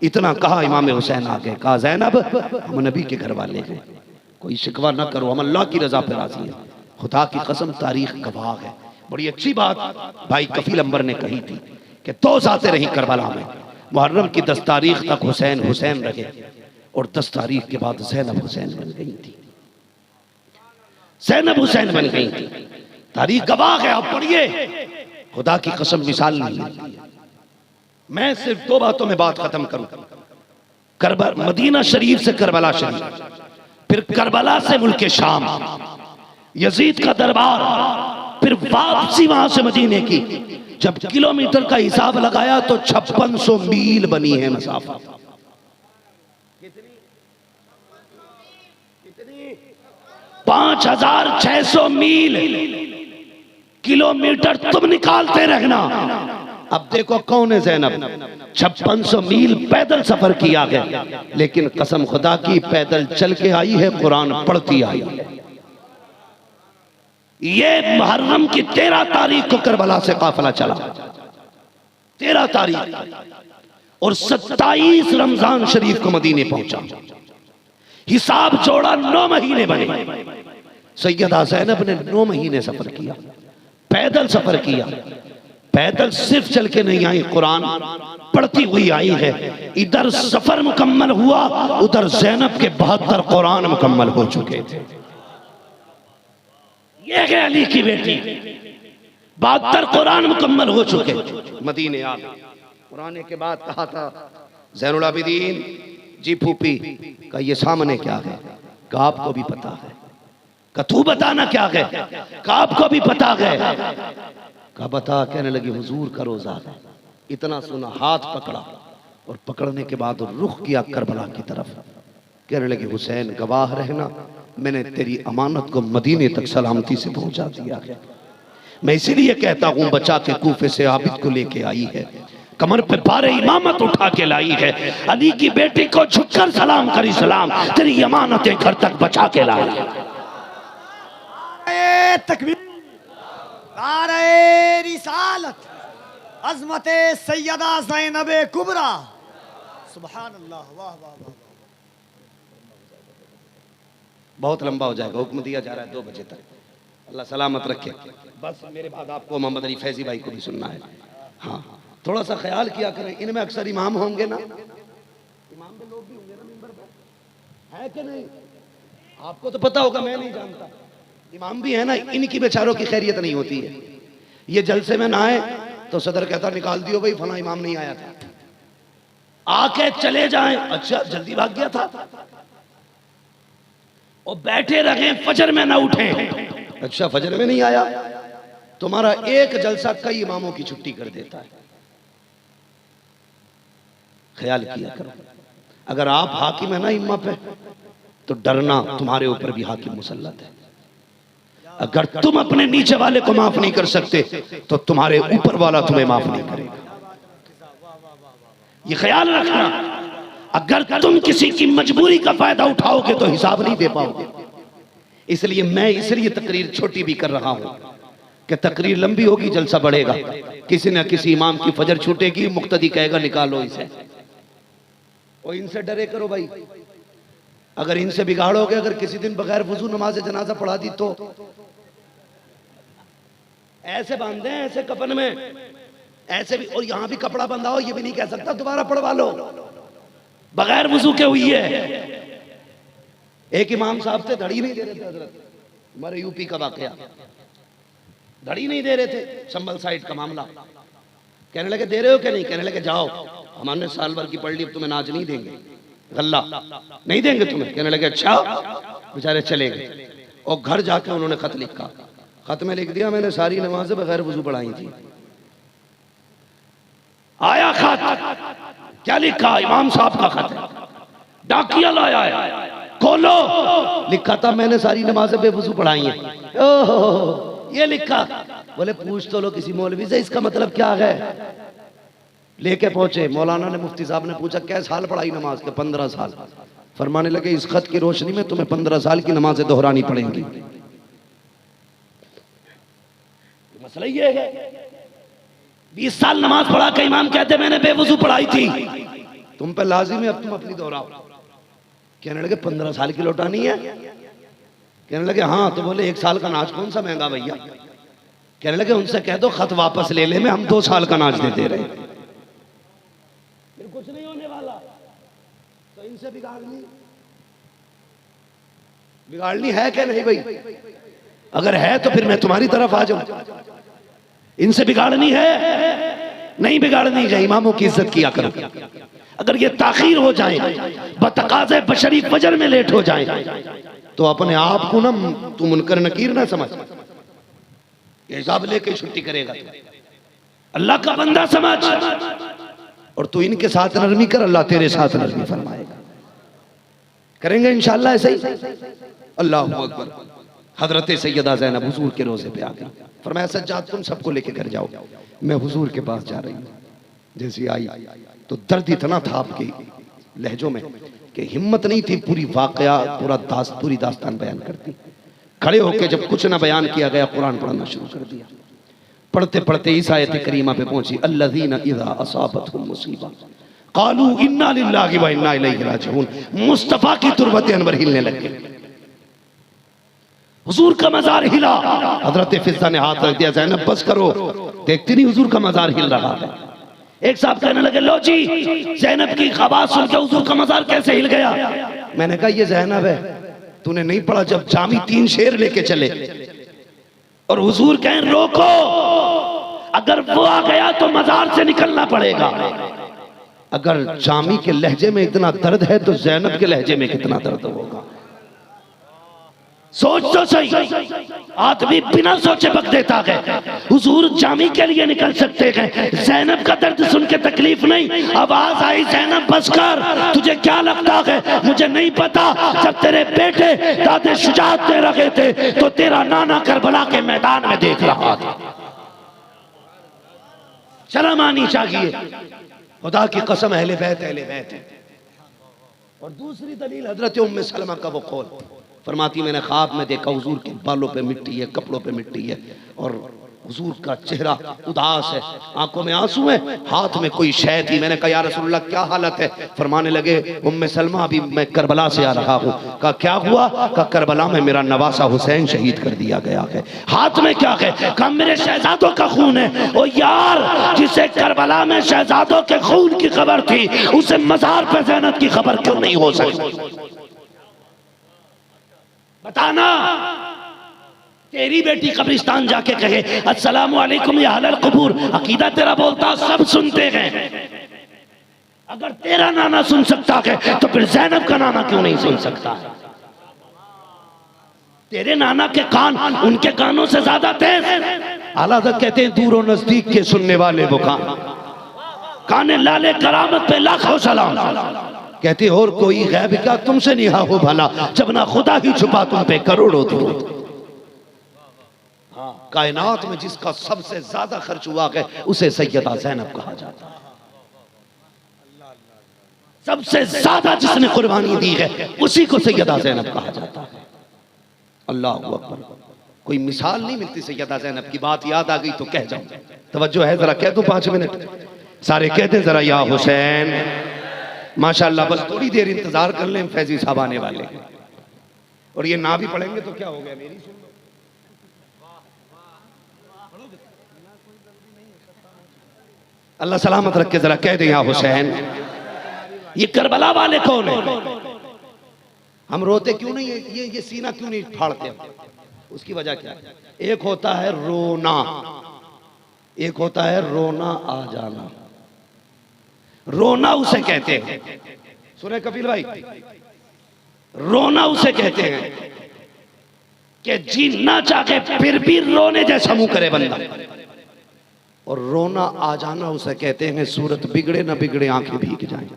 इतना कहा इमाम हुसैन आ गए। कहा ज़ैनब हम नबी के घर वाले हैं, कोई शिकवा ना करो, हम अल्लाह की रजा पे राजी हैं। खुदा की कसम तारीख गवाह है। बड़ी अच्छी बात भाई कफील अंबर ने कही थी कि 2 जाते रही करबला में, मुहर्रम की 10 तारीख तक हुसैन हुसैन रहे और 10 तारीख के बाद ज़ैनब हुसैन बन गई थी। ज़ैनब हुसैन बन गई थी, तारीख गवाह है। आप पढ़िए, खुदा की कसम मिसाल नहीं है। मैं सिर्फ 2 बातों में बात खत्म करूं, करबला मदीना शरीफ से करबला शरीफ, फिर करबला से मुल्क शाम, यजीद का दरबार, फिर वापसी वहां से मदीने की। जब किलोमीटर का हिसाब लगाया तो 5600 मील बनी है मसाफा। 5600 मील किलोमीटर तुम निकालते रहना। अब देखो कौन है ज़ैनब, 5600 मील पैदल सफर किया गया, लेकिन कसम खुदा की पैदल चल के आई है, कुरान पढ़ती आई है। ये मुहर्रम की 13 तारीख को करबला से काफिला चला, 13 तारीख, और 27 रमजान शरीफ को मदीने पहुंचा। हिसाब जोड़ा 9 महीने बने। सैयदा ज़ैनब ने 9 महीने सफर किया, पैदल सफर किया। पैदल सिर्फ चल के नहीं आई, कुरान पढ़ती हुई आई है। इधर सफर मुकम्मल हुआ, उधर ज़ैनब के 72 कुरान मुकम्मल हो चुके थे। ये है अली की बेटी। 72 कुरान मुकम्मल हो चुके। मदीने आ गए। कुरान के बाद कहा था ज़ैनुल आबिदीन जी फूफी का ये सामने क्या है? का आपको भी पता है? का तू बताना क्या है? का आपको भी पता है? का बता। कहने लगी हुजूर का रोजा है। इतना सुना, हाथ पकड़ा और पकड़ने के बाद रुख किया करबला की तरफ। कहने लगी हुसैन गवाह रहना, मैंने तेरी अमानत को मदीने तक सलामती से पहुंचा दिया है। मैं इसीलिए कहता हूं बचा के कूफे से आबिद को लेके आई है, कमर पे बारे इमामत उठा के लाई है, अली की बेटी को झुककर सलाम करी सलाम, तेरी अमानतें घर तक बचा के लाई है। तकबीर, नारे रिसालत, अज़मते सैयदा ज़ैनबे कुबरा, सुभान अल्लाह, वाह वाह वाह। बहुत लंबा हो जाएगा, हुक्म दिया जा रहा है 2 बजे तक। अल्लाह सलामत रखे। बस मेरे बाद आपको मोहम्मद अली फैजी भाई को भी सुनना है। हाँ, थोड़ा सा ख्याल किया करें, इनमें अक्सर इमाम होंगे ना, इमाम के लोग भी होंगे ना मिंबर पर, है कि नहीं? आपको तो पता होगा, मैं नहीं जानता। इमाम भी है ना, इनकी बेचारों की खैरियत नहीं होती है। ये जलसे में ना आए तो सदर कहता निकाल दियो भाई, फला इमाम नहीं आया था। आके चले जाएं, अच्छा जल्दी भाग गया था, और बैठे रहे फजर में ना उठे, अच्छा फजर में नहीं आया। तुम्हारा एक जलसा कई इमामों की छुट्टी कर देता है। ख्याल किया करो, अगर आप हाकिम है ना इम्मा पे, तो डरना तुम्हारे ऊपर भी हाकिम मुसल्लत है। अगर तुम अपने नीचे वाले को माफ नहीं कर सकते तो तुम्हारे ऊपर वाला तुम्हें माफ नहीं करेगा। ये ख्याल रखना, अगर तुम किसी की मजबूरी का फायदा उठाओगे तो हिसाब नहीं दे पाओगे। इसलिए मैं तकरीर छोटी भी कर रहा हूं कि तकरीर लंबी होगी, जलसा बढ़ेगा। किसी न किसी इमाम की फजर छूटेगी, मुक्तदी कहेगा निकालो इसे, और इनसे डरे करो भाई। अगर इनसे बिगाड़ोगे, अगर किसी दिन बगैर वुजू नमाज जनाजा पढ़ा दी तो ऐसे बांधे हैं, ऐसे कफन में, ऐसे भी, और यहां भी कपड़ा बंधा हो, ये भी नहीं कह सकता दोबारा पढ़वा लो, बगैर वुजू के हुई है। एक इमाम साहब थे, धड़ी नहीं दे रहे थे हजरत, हमारे यूपी का वाकया, धड़ी नहीं दे रहे थे, संभल साइड का मामला। कहने लगे दे रहे हो क्या? नहीं। कहने लगे जाओ, हमारे साल भर की पढ़ ली, अब तुम्हें नाज नहीं देंगे, गल्ला नहीं देंगे तुम्हें। कहने लगे अच्छा। बेचारे चले गए, और घर जाके उन्होंने खत लिखा। खत में लिख दिया मैंने सारी नमाजें बगैर वुजू पढ़ाई थी। आया खत, क्या लिखा? इमाम साहब का खत है, डाकिया लाया है, खोलो। लिखा था मैंने सारी नमाजें बेवुजू पढ़ाई हैं। ओहो, ये लिखा। बोले पूछ तो लो किसी मौलवी से, इसका मतलब क्या है? लेके पहुंचे, मौलाना ने, मुफ्ती साहब ने पूछा क्या साल पढ़ाई नमाज के? 15 साल। फरमाने लगे इस खत की रोशनी में तुम्हें 15 साल की नमाजें दोहरानी पड़ेंगी। मसला ये है, 20 साल नमाज पढ़ा के इमाम कहते मैंने बेवुजू पढ़ाई थी, तुम पे लाजिम है अब तुम अपनी दोहराओ। कहने लगे 15 साल की लौटानी है? कहने लगे हाँ। तो बोले 1 साल का नाच कौन सा महंगा भैया? कहने लगे उनसे कह दो खत वापस ले ले, मैं हम 2 साल का नाच दे रहे हैं, फिर कुछ नहीं होने वाला। तो इनसे बिगाड़नी है क्या नहीं भाई? अगर है तो फिर मैं तुम्हारी तरफ आ जाऊं। इनसे बिगाड़नी है? नहीं बिगाड़नी है। इमामों की इज्जत किया करो। अगर ये ताखीर हो जाए, बतकाज़े बशरी फजर में लेट हो जाए, तो अपने आप को ना तू मुनकर नकीर ना समझ, हिसाब लेके छुट्टी करेगा। अल्लाह का बंदा समझ, और तू इनके साथ नरमी कर, अल्लाह तेरे साथ नरमी फरमाएगा। करेंगे इंशाअल्लाह ऐसे ही। अल्लाहु अकबर। हजरत सैयदा ज़ैनब हुजूर के रोजे पे आ गई, फरमाया सज्जाद तुम सबको लेके घर जाओ, मैं हुजूर के पास जा रही हूँ। जैसी आई तो दर्द इतना था आपके लहजों में कि हिम्मत नहीं थी पूरी वाकया, पूरी दास्तान बयान करती। खड़े होकर जब कुछ ना बयान किया गया, कुरान पढ़ना शुरू कर दिया। पढ़ते पढ़ते इस आयत करीमा पे पहुंची, अल्लज़ीना इज़ा असाबतहुम मुसीबा क़ालू इन्ना लिल्लाहि व इन्ना इलैहि राजिऊन। मुस्तफ़ा की तुरबत अनवर हिलने लगे, हुजूर का मजार हिला। हजरत फिजा ने हाथ रख दिया, ज़ैनब बस करो, देखती नहीं हुजूर का मजार हिल रहा है। एक साहब कहने लगे लो जी, ज़ैनब की आवाज सुन के हुजूर का मजार कैसे हिल गया? मैंने कहा ये ज़ैनब है, तूने नहीं पढ़ा जब जामी 3 शेर लेके चले और हुजूर कहें रोको, अगर वो आ गया तो मजार से निकलना पड़ेगा। अगर जामी के लहजे में इतना दर्द है तो ज़ैनब के लहजे में कितना दर्द होगा। सोच तो सही, आदमी बिना सोचे बक देता है। हुजूर जामी के लिए निकल सकते हैं, ज़ैनब का दर्द सुन के तकलीफ नहीं। आवाज आई, ज़ैनब बस कर, तुझे क्या लगता है मुझे नहीं पता? जब तेरे बेटे दादे शुजात दे रहे थे तो तेरा नाना करबला के मैदान में देख रहा था। शर्म आनी चाहिए। खुदा की कसम अहले बैत है। और दूसरी दलील हजरत उम्मे सलमा का वो कौल, फरमाती मैंने ख्वाब में देखा हुजूर के बालों पे मिट्टी है, कपड़ों पे मिट्टी है और हुजूर का चेहरा उदास है, आंखों में आंसू है, हाथ में कोई शय थी। मैंने कहा या रसूलल्लाह क्या हालत है? फरमाने लगे उम्मे सलमा अभी मैं करबला से आ रहा हूँ। कहा क्या हुआ? कहा करबला में मेरा नवासा हुसैन शहीद कर दिया गया है। हाथ में क्या है? कहा मेरे शहजादों का खून है। ओ यार, जिसे करबला में शहजादों के खून की खबर थी उसे मजार पे ज़ैनब की खबर क्यों नहीं हो सकती? बताना। तेरी बेटी कब्रिस्तान जाके कहे अस्सलामु अलैकुम या अहलल कुबूर, अकीदा तेरा बोलता सब सुनते हैं। अगर तेरा नाना सुन सकता है तो फिर ज़ैनब का नाना क्यों नहीं सुन सकता? तेरे नाना के कान उनके कानों से ज्यादा तेज। आला हज़रत कहते हैं दूर और नजदीक के सुनने वाले वो काने लाले करामत पे लाखों सलाम। कहते और कोई गैब क्या तुमसे निहा हो भला, जब ना खुदा ही छुपा तुम पे करोड़ों दुरूद। कायनात में जिसका सबसे ज्यादा खर्च हुआ है उसे सैयदा ज़ैनब कहा जाता है। सबसे ज्यादा जिसने कुर्बानी दी है उसी को सैयदा ज़ैनब कहा जाता है। अल्लाह अकबर। कोई मिसाल नहीं मिलती सैयदा ज़ैनब की। बात याद आ गई तो कह जाऊं, तवज्जो है जरा, कह दो 5 मिनट सारे कहते जरा या हुसैन। माशाअल्लाह, बस थोड़ी देर इंतजार कर लें, फैजी साहब आने वाले हैं। और ये ना भी पढ़ेंगे तो क्या हो गया, मेरी सुन लो। अल्लाह सलामत रख के जरा कह दे या हुसैन। ये करबला वाले कौन है? हम रोते क्यों नहीं? ये सीना क्यों नहीं फाड़ते? उसकी वजह क्या है? एक होता है रोना, एक होता है रोना आ जाना। रोना उसे कहते हैं, सुने कपिल भाई, रोना उसे कहते हैं कि जीना चाहे फिर भी रोने जैसा मुंह करे बंदा। और रोना आ जाना उसे कहते हैं सूरत बिगड़े ना बिगड़े आंखें भीग जाएं।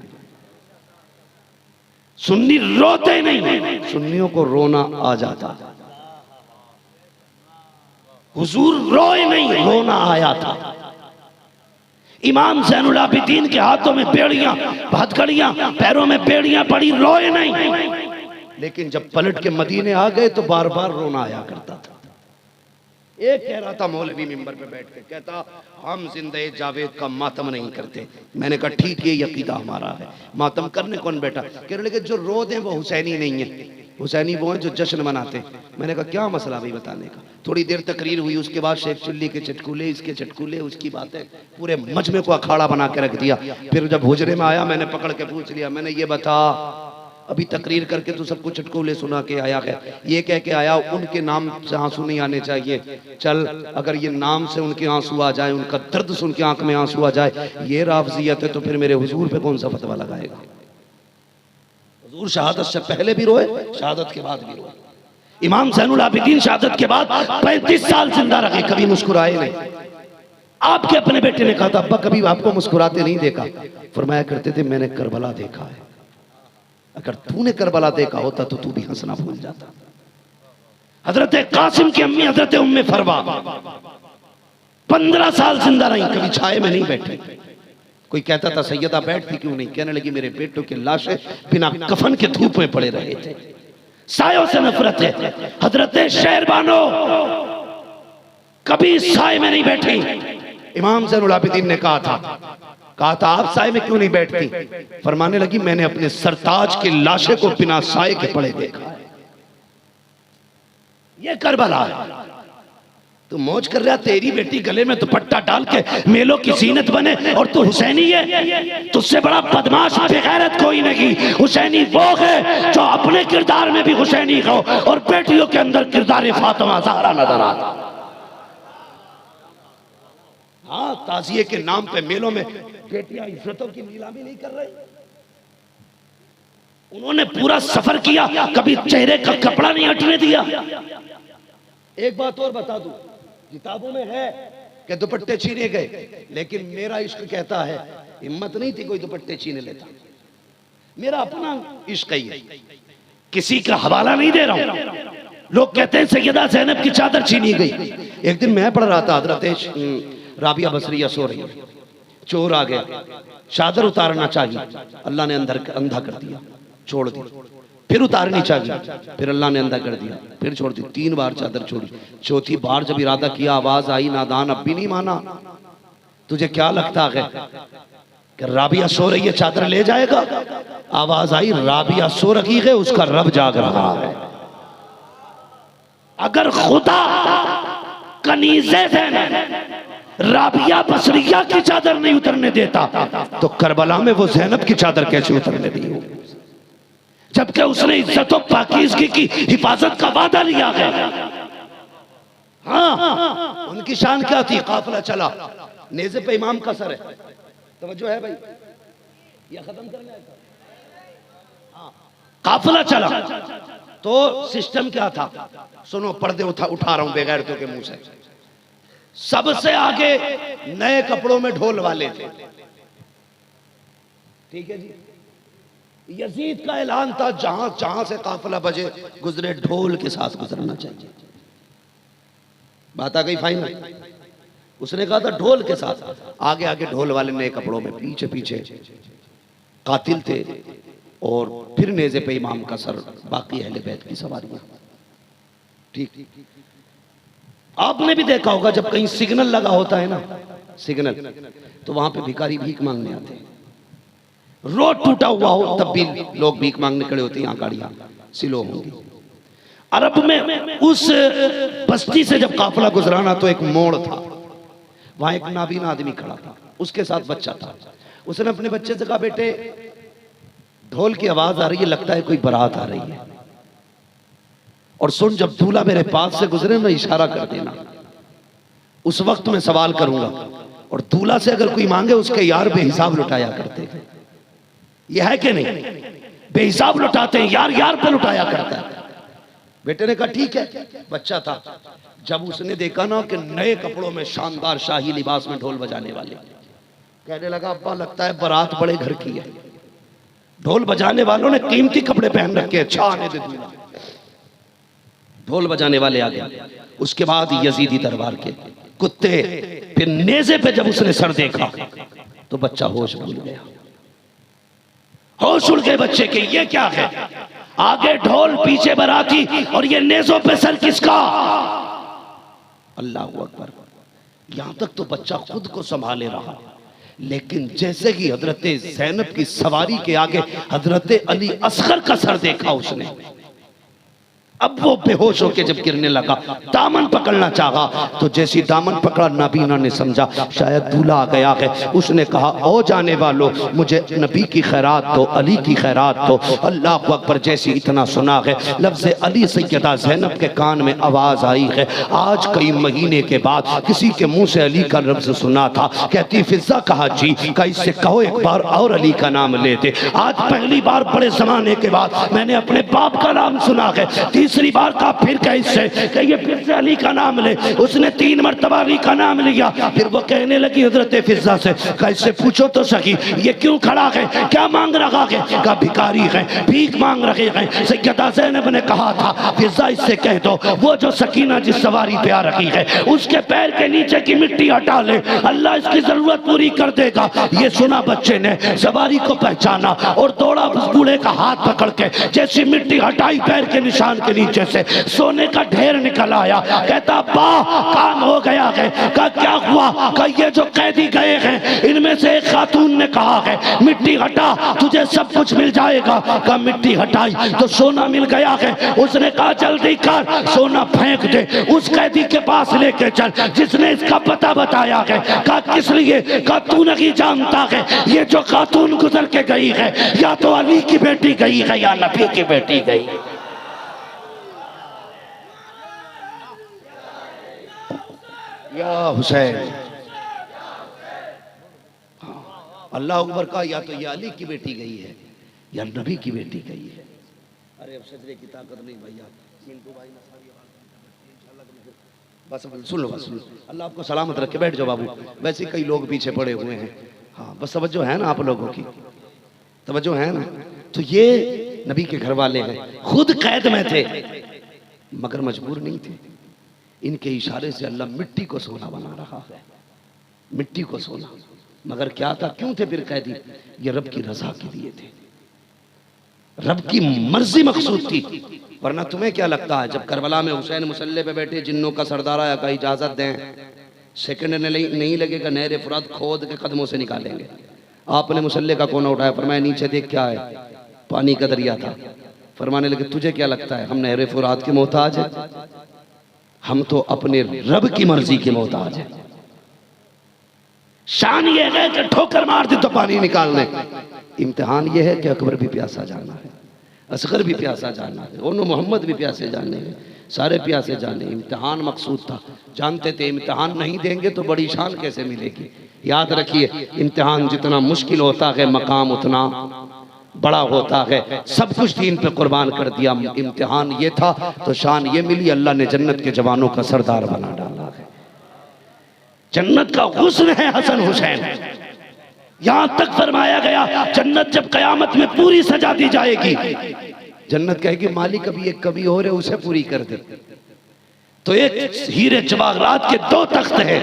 सुन्नी रोते नहीं, सुन्नियों को रोना आ जाता। हुजूर रोए नहीं, रोना आया था। इमाम ज़ैनुल आबिदीन के हाथों में बेड़ियां, हथकड़ियां, पैरों में बेड़ियां पड़ी, रोए नहीं। लेकिन जब पलट के मदीने आ गए तो बार बार रोना आया करता था। एक कह रहा था मौलवी मिंबर पे बैठ के, कहता हम जिंदे जावेद का मातम नहीं करते। मैंने कहा ठीक है, ये अकीदा हमारा है। मातम करने कौन बैठा? कहने लगे जो रो दे वो हुसैनी नहीं है, हुसैनी वो हैं जो जश्न मनाते। मैंने कहा क्या मसला भी बताने का। थोड़ी देर तकरीर हुई, उसके बाद शेख चिल्ली के चटकुले, इसके चटकुले, उसकी बातें, पूरे मजमे को अखाड़ा बना के रख दिया। फिर जब हुजरे में आया मैंने पकड़ के पूछ लिया, मैंने ये बता अभी तकरीर करके तो सबको चटकुले सुना के आया है, ये कह के आया उनके नाम से आंसू नहीं आने चाहिए। चल अगर ये नाम से उनके आंसू आ जाए, उनका दर्द सुन के आंख में आंसू आ जाए, ये राफ़ज़ियत है, तो फिर मेरे हुजूर पे कौन सा फतवा लगाएगा? हुजूर शहादत से पहले भी रोए, शहादत के बाद भी रोए। इमाम ज़ैनुल आबिदीन शहादत के बाद 35 साल जिंदा रहे, कभी मुस्कुराए नहीं। आपके अपने बेटे ने कहा था अब्बा कभी आपको मुस्कुराते नहीं देखा। फरमाया करते थे मैंने करबला देखा है, अगर तूने करबला देखा होता तो तू भी हंसना भूल जाता। हजरत कासिम की अम्मी हजरत उम्मे फरवा 15 साल जिंदा रही, कभी छाए में नहीं बैठे। कोई कहता था सैयदा बैठती क्यों नहीं? कहने लगी मेरे बेटों की लाशें बिना कफन के धूप में पड़े रहे थे, सायों से नफरत है। हजरत शेरबानो कभी साए में नहीं बैठी। इमाम ज़ैनुल आबिदीन ने कहा था आप साए में क्यों नहीं बैठती? फरमाने लगी मैंने अपने सरताज की लाशें को बिना साए के पड़े देखा है। ये करबला है। तू मौज कर रहा, तेरी बेटी गले में दुपट्टा डाल के मेलों की जीनत बने और तू हुसैनी है? तुझसे बड़ा बदमाश बेगैरत कोई नहीं। हुसैनी वो है जो अपने किरदार में भी हुसैनी हो और बेटियों के अंदर किरदार फातिमा ज़हरा नजर आता। हाँ, ताजिए के नाम पे मेलों में बेटियां इज्जतों की नीलामी नहीं कर रही। उन्होंने पूरा सफर किया, कभी चेहरे का कपड़ा नहीं हटने दिया। एक बात और बता दूं, किताबों में है कि दुपट्टे छीने गए, लेकिन मेरा इश्क कहता है हिम्मत नहीं थी कोई दुपट्टे छीने लेता। मेरा अपना इश्क ही है, किसी का हवाला नहीं दे रहा हूं। लोग कहते हैं सैयदा ज़ैनब की चादर छीनी गई। एक दिन मैं पढ़ रहा था, हजरत राबिया बसरिया सो रही, चोर आ गया, चादर उतारना चाहिए, अल्लाह ने अंधा कर दिया, छोड़ दी। फिर उतारनी चाहिए, फिर अल्लाह ने अंधा कर दिया, फिर छोड़ दी। 3 बार चादर छोड़ी। चौथी बार जब इरादा किया, आवाज आई, नादान अब भी नहीं माना। तुझे क्या लगता है कि राबिया सो रही है, चादर ले जाएगा? आवाज आई, राबिया सो रही है, उसका रब जाग रहा है। अगर खुदा कनीज़े राबिया बसरिया की चादर नहीं उतरने देता तो करबला में वो ज़ैनब की चादर कैसे उतरने दी हो, जबकि उसने इज्जत और पाकीज़गी की हिफाजत का वादा लिया है। हाँ, उनकी शान क्या थी? काफिला चला, नेज़े पे इमाम का सर है, तवज्जो है भाई, या खत्म करना है? काफिला चला तो सिस्टम क्या था? सुनो, पर्दे उठा रहा हूं बेगैरतों के मुंह से। सबसे आगे नए कपड़ों में ढोल वाले थे, ठीक है जी। यजीद का ऐलान था, जहां जहां से काफिला बजे गुजरे, ढोल के साथ गुजरना चाहिए। बात आ गई फाइनल। उसने कहा था ढोल के साथ, आगे आगे ढोल वाले नए कपड़ों में, पीछे पीछे कातिल थे, और फिर नेज़े पे इमाम का सर, बाकी अहले बैत की सवारियां। ठीक, आपने भी देखा होगा जब कहीं सिग्नल लगा होता है ना, सिग्नल, तो वहां पे भिखारी भीख मांगने आते हैं। रोड टूटा हुआ हो तब भी लोग भीख मांगने खड़े होते हैं, यहाँ गाड़ियां सिलो होंगी। अरब में उस बस्ती से जब काफिला गुजराना तो एक मोड़ था, वहां एक नाबीन आदमी खड़ा था, उसके साथ बच्चा था। उसने अपने बच्चे से कहा, बेटे ढोल की आवाज आ रही है, लगता है कोई बारात आ रही है, और सुन, जब दूल्हा मेरे पास से गुजरे ना, इशारा कर देना, उस वक्त मैं सवाल करूंगा, और दूल्हा से अगर कोई मांगे उसके यार बेहिसाब लुटाया करते हैं। यह है कि नहीं? बेहिसाब लुटाते हैं, यार यार पे लुटाया करता है। बेटे ने कहा ठीक है। बच्चा था, जब उसने देखा ना कि नए कपड़ों में, शानदार शाही लिबास में ढोल बजाने वाले, कहने लगा अब्बा लगता है बारात बड़े घर की है। ढोल बजाने वालों ने कीमती कपड़े पहन रखे, अच्छा आने दे दूंगा। ढोल बजाने वाले आ गए। उसके बाद यजीदी दरबार के कुत्ते, फिर नेज़े पे जब उसने सर देखा तो बच्चा होश भूल गया। होश उड़ गए बच्चे के, ये क्या है? आगे ढोल, पीछे बाराती, और ये नेज़ों पे सर किसका? अल्लाह अकबर। यहां तक तो बच्चा खुद को संभाले रहा, लेकिन जैसे ही हजरत ज़ैनब की सवारी के आगे हजरत अली असगर का सर देखा उसने, अब वो बेहोश होकर जब गिरने लगा, दामन पकड़ना चाहा, तो जैसी दामन पकड़ा, नाबीना ने समझा शायद दूल्हा आ गया है। उसने कहा, ओ जाने वालों, मुझे नबी की खैरात दो, अली की खैरात दो। अल्लाह अकबर। जैसी इतना सुना है, लफ्ज़ अली सैयदा ज़ैनब के कान में आवाज आई है। आज कई महीने के बाद किसी के मुंह से अली का लफ्ज़ सुना था। कहती फिजा कहा जी, का इससे कहो एक बार और अली का नाम लेते। आज पहली बार बड़े जमाने के बाद मैंने अपने बाप का नाम सुना है। तीसरी बार का फिर कैसे कि ये फिर से अली का नाम ले। उसने 3 मरतबा अली का नाम लिया। फिर वो कहने लगी हजरत फिजा से, कैसे पूछो तो सही, ये क्यों खड़ा है, क्या मांग रहा है? कहा भिखारी है, भीख मांग रहे हैं। सैयदा ज़ैनब ने कहा था, फिजा इससे कह दो वो जो सकीना जिस सवारी पे आ रही है उसके पैर के नीचे की मिट्टी हटा ले, अल्लाह इसकी जरूरत पूरी कर देगा। ये सुना बच्चे ने, सवारी को पहचाना और दौड़ा उस बूढ़े का हाथ पकड़ के। जैसी मिट्टी हटाई पैर के निशान के नीचे से सोने का ढेर निकल आया। कहता बा काम हो गया है। कहा क्या हुआ? कहा ये जो कैदी गए हैं इनमें से एक खातून ने कहा है मिट्टी हटा तुझे सब कुछ मिल जाएगा। कहा मिट्टी हटाई तो सोना मिल गया है। उसने कहा जल्दी कर, सोना फेंक दे, उस कैदी के पास लेके चल जिसने इसका पता बताया है। कहा किस लिए? कहा तू नहीं जानता है ये जो खातून गुजर के गई है या तो अली की बेटी गई है या नबी की बेटी गई। या हुसैन अल्लाह अकबर का या तो ये अली की बेटी गई है या नबी की बेटी गई है। अरे अब सजरे की ताकत नहीं भैया, मिंटू भाई बस सुन लो, बस सुन लो। अल्लाह आपको सलामत रखे, बैठ जाओ बाबू। वैसे कई लोग पीछे पड़े हुए हैं। हाँ बस तवज्जो है ना आप लोगों की, तवज्जो है ना। तो ये नबी के घर वाले हैं, खुद कैद में थे मगर मजबूर नहीं थे। इनके इशारे से अल्लाह मिट्टी को सोना बना रहा है, मिट्टी को सोना। मगर क्या था, क्यों थे फिर कैदी? ये रब की रजा के लिए थे, रब की मर्जी मकसूद थी। वरना तुम्हें क्या लगता है, जब करबला में हुसैन मुसल्ले पे बैठे, जिन्नों का सरदार आया, का इजाजत दें, सेकंड नहीं लगेगा, नहर फुरात खोद के कदमों से निकालेंगे। आपने मुसल्ले का कोना उठाया, फरमाया नीचे देख क्या है, पानी का दरिया था। फरमाने लगे तुझे क्या लगता है हम नहर फुरात के मोहताज हैं? हम तो अपने रब की मर्जी के मोहताज हैं। शान ये है कि ठोकर मार दी तो पानी निकाल लें। इम्तिहान ये है कि अकबर भी प्यासा जाना है, असगर भी प्यासा जाना है, दोनों मोहम्मद भी प्यासे जाने हैं, सारे प्यासे जाने। इम्तिहान मकसूद था, जानते थे इम्तिहान नहीं देंगे तो बड़ी शान कैसे मिलेगी। याद रखिए, इम्तिहान जितना मुश्किल होता है मकाम उतना बड़ा होता है। सब कुछ दीन पे कुर्बान कर दिया, इम्तिहान ये था तो शान ये मिली। अल्लाह ने जन्नत के जवानों का सरदार बना डाला है। जन्नत का हुस्न है हसन हुसैन। यहां तक फरमाया गया जन्नत जब कयामत में पूरी सजा दी जाएगी, जन्नत कहेगी मालिक अभी एक कमी हो रहे उसे पूरी कर दे। तो एक हीरे जवाहरात के 2 तख्त हैं,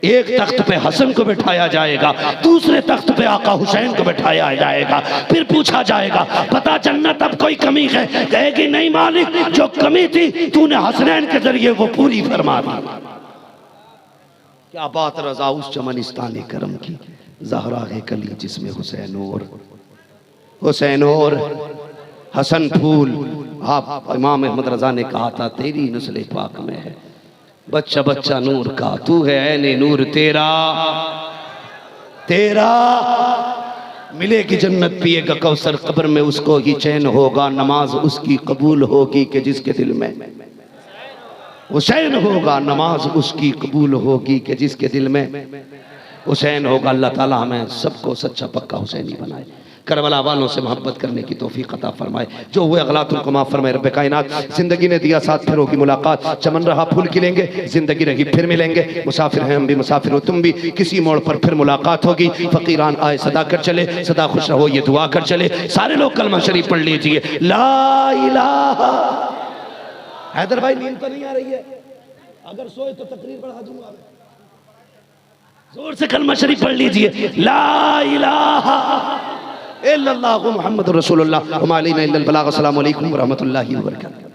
एक तख्त पे हसन को बिठाया जाएगा, दूसरे तख्त पे आका हुसैन को बिठाया जाएगा। फिर पूछा जाएगा पता जन्नत अब कोई कमी है? कहेगी नहीं मालिक, जो कमी थी तूने हसनैन के जरिए वो पूरी फरमा दी। क्या बात रजा उस चमनिस्तान करम की, ज़हरा है कली जिसमें हुसैन और हसन फूल। आप इमाम अहमद रजा ने कहा था तेरी नस्ल पाक में है बच्चा बच्चा नूर का, तू है ऐने नूर तेरा तेरा। मिलेगी जन्नत पिएगा कौसर, कब्र में उसको ही चैन होगा, नमाज उसकी कबूल होगी कि जिसके दिल में हुसैन होगा, नमाज उसकी कबूल होगी कि जिसके दिल में हुसैन होगा। अल्लाह ताला हमें सबको सच्चा पक्का हुसैनी बनाए, करबला वालों से मोहब्बत करने की तौफीक अता फरमाए। जो हुए अगलातुल को माफ फरमाए। रब्बे कायनात जिंदगी ने दिया साथ फिर होगी मुलाकात, चमन रहा फूल खिलेंगे, जिंदगी रही फिर मिलेंगे। मुसाफिर हैं हम भी, मुसाफिर हो तुम भी, किसी मोड़ पर फिर मुलाकात होगी। फकीरान आए सदा कर चले, सदा खुश रहो ये दुआ कर चले। सारे लोग कलमा शरीफ पढ़ लीजिए, ला इलाहा। हैदर भाई नींद तो नहीं आ रही है? अगर सोए तो तकरीर बढ़ा दूंगा। जोर से कलमा शरीफ पढ़ लीजिए, ला इलाहा इल्लल्लाहु मुहम्मदुर रसूलुल्लाह व मा अलैना इल्लल बलाग। अस्सलामु अलैकुम व रहमतुल्लाहि व बरकातहू।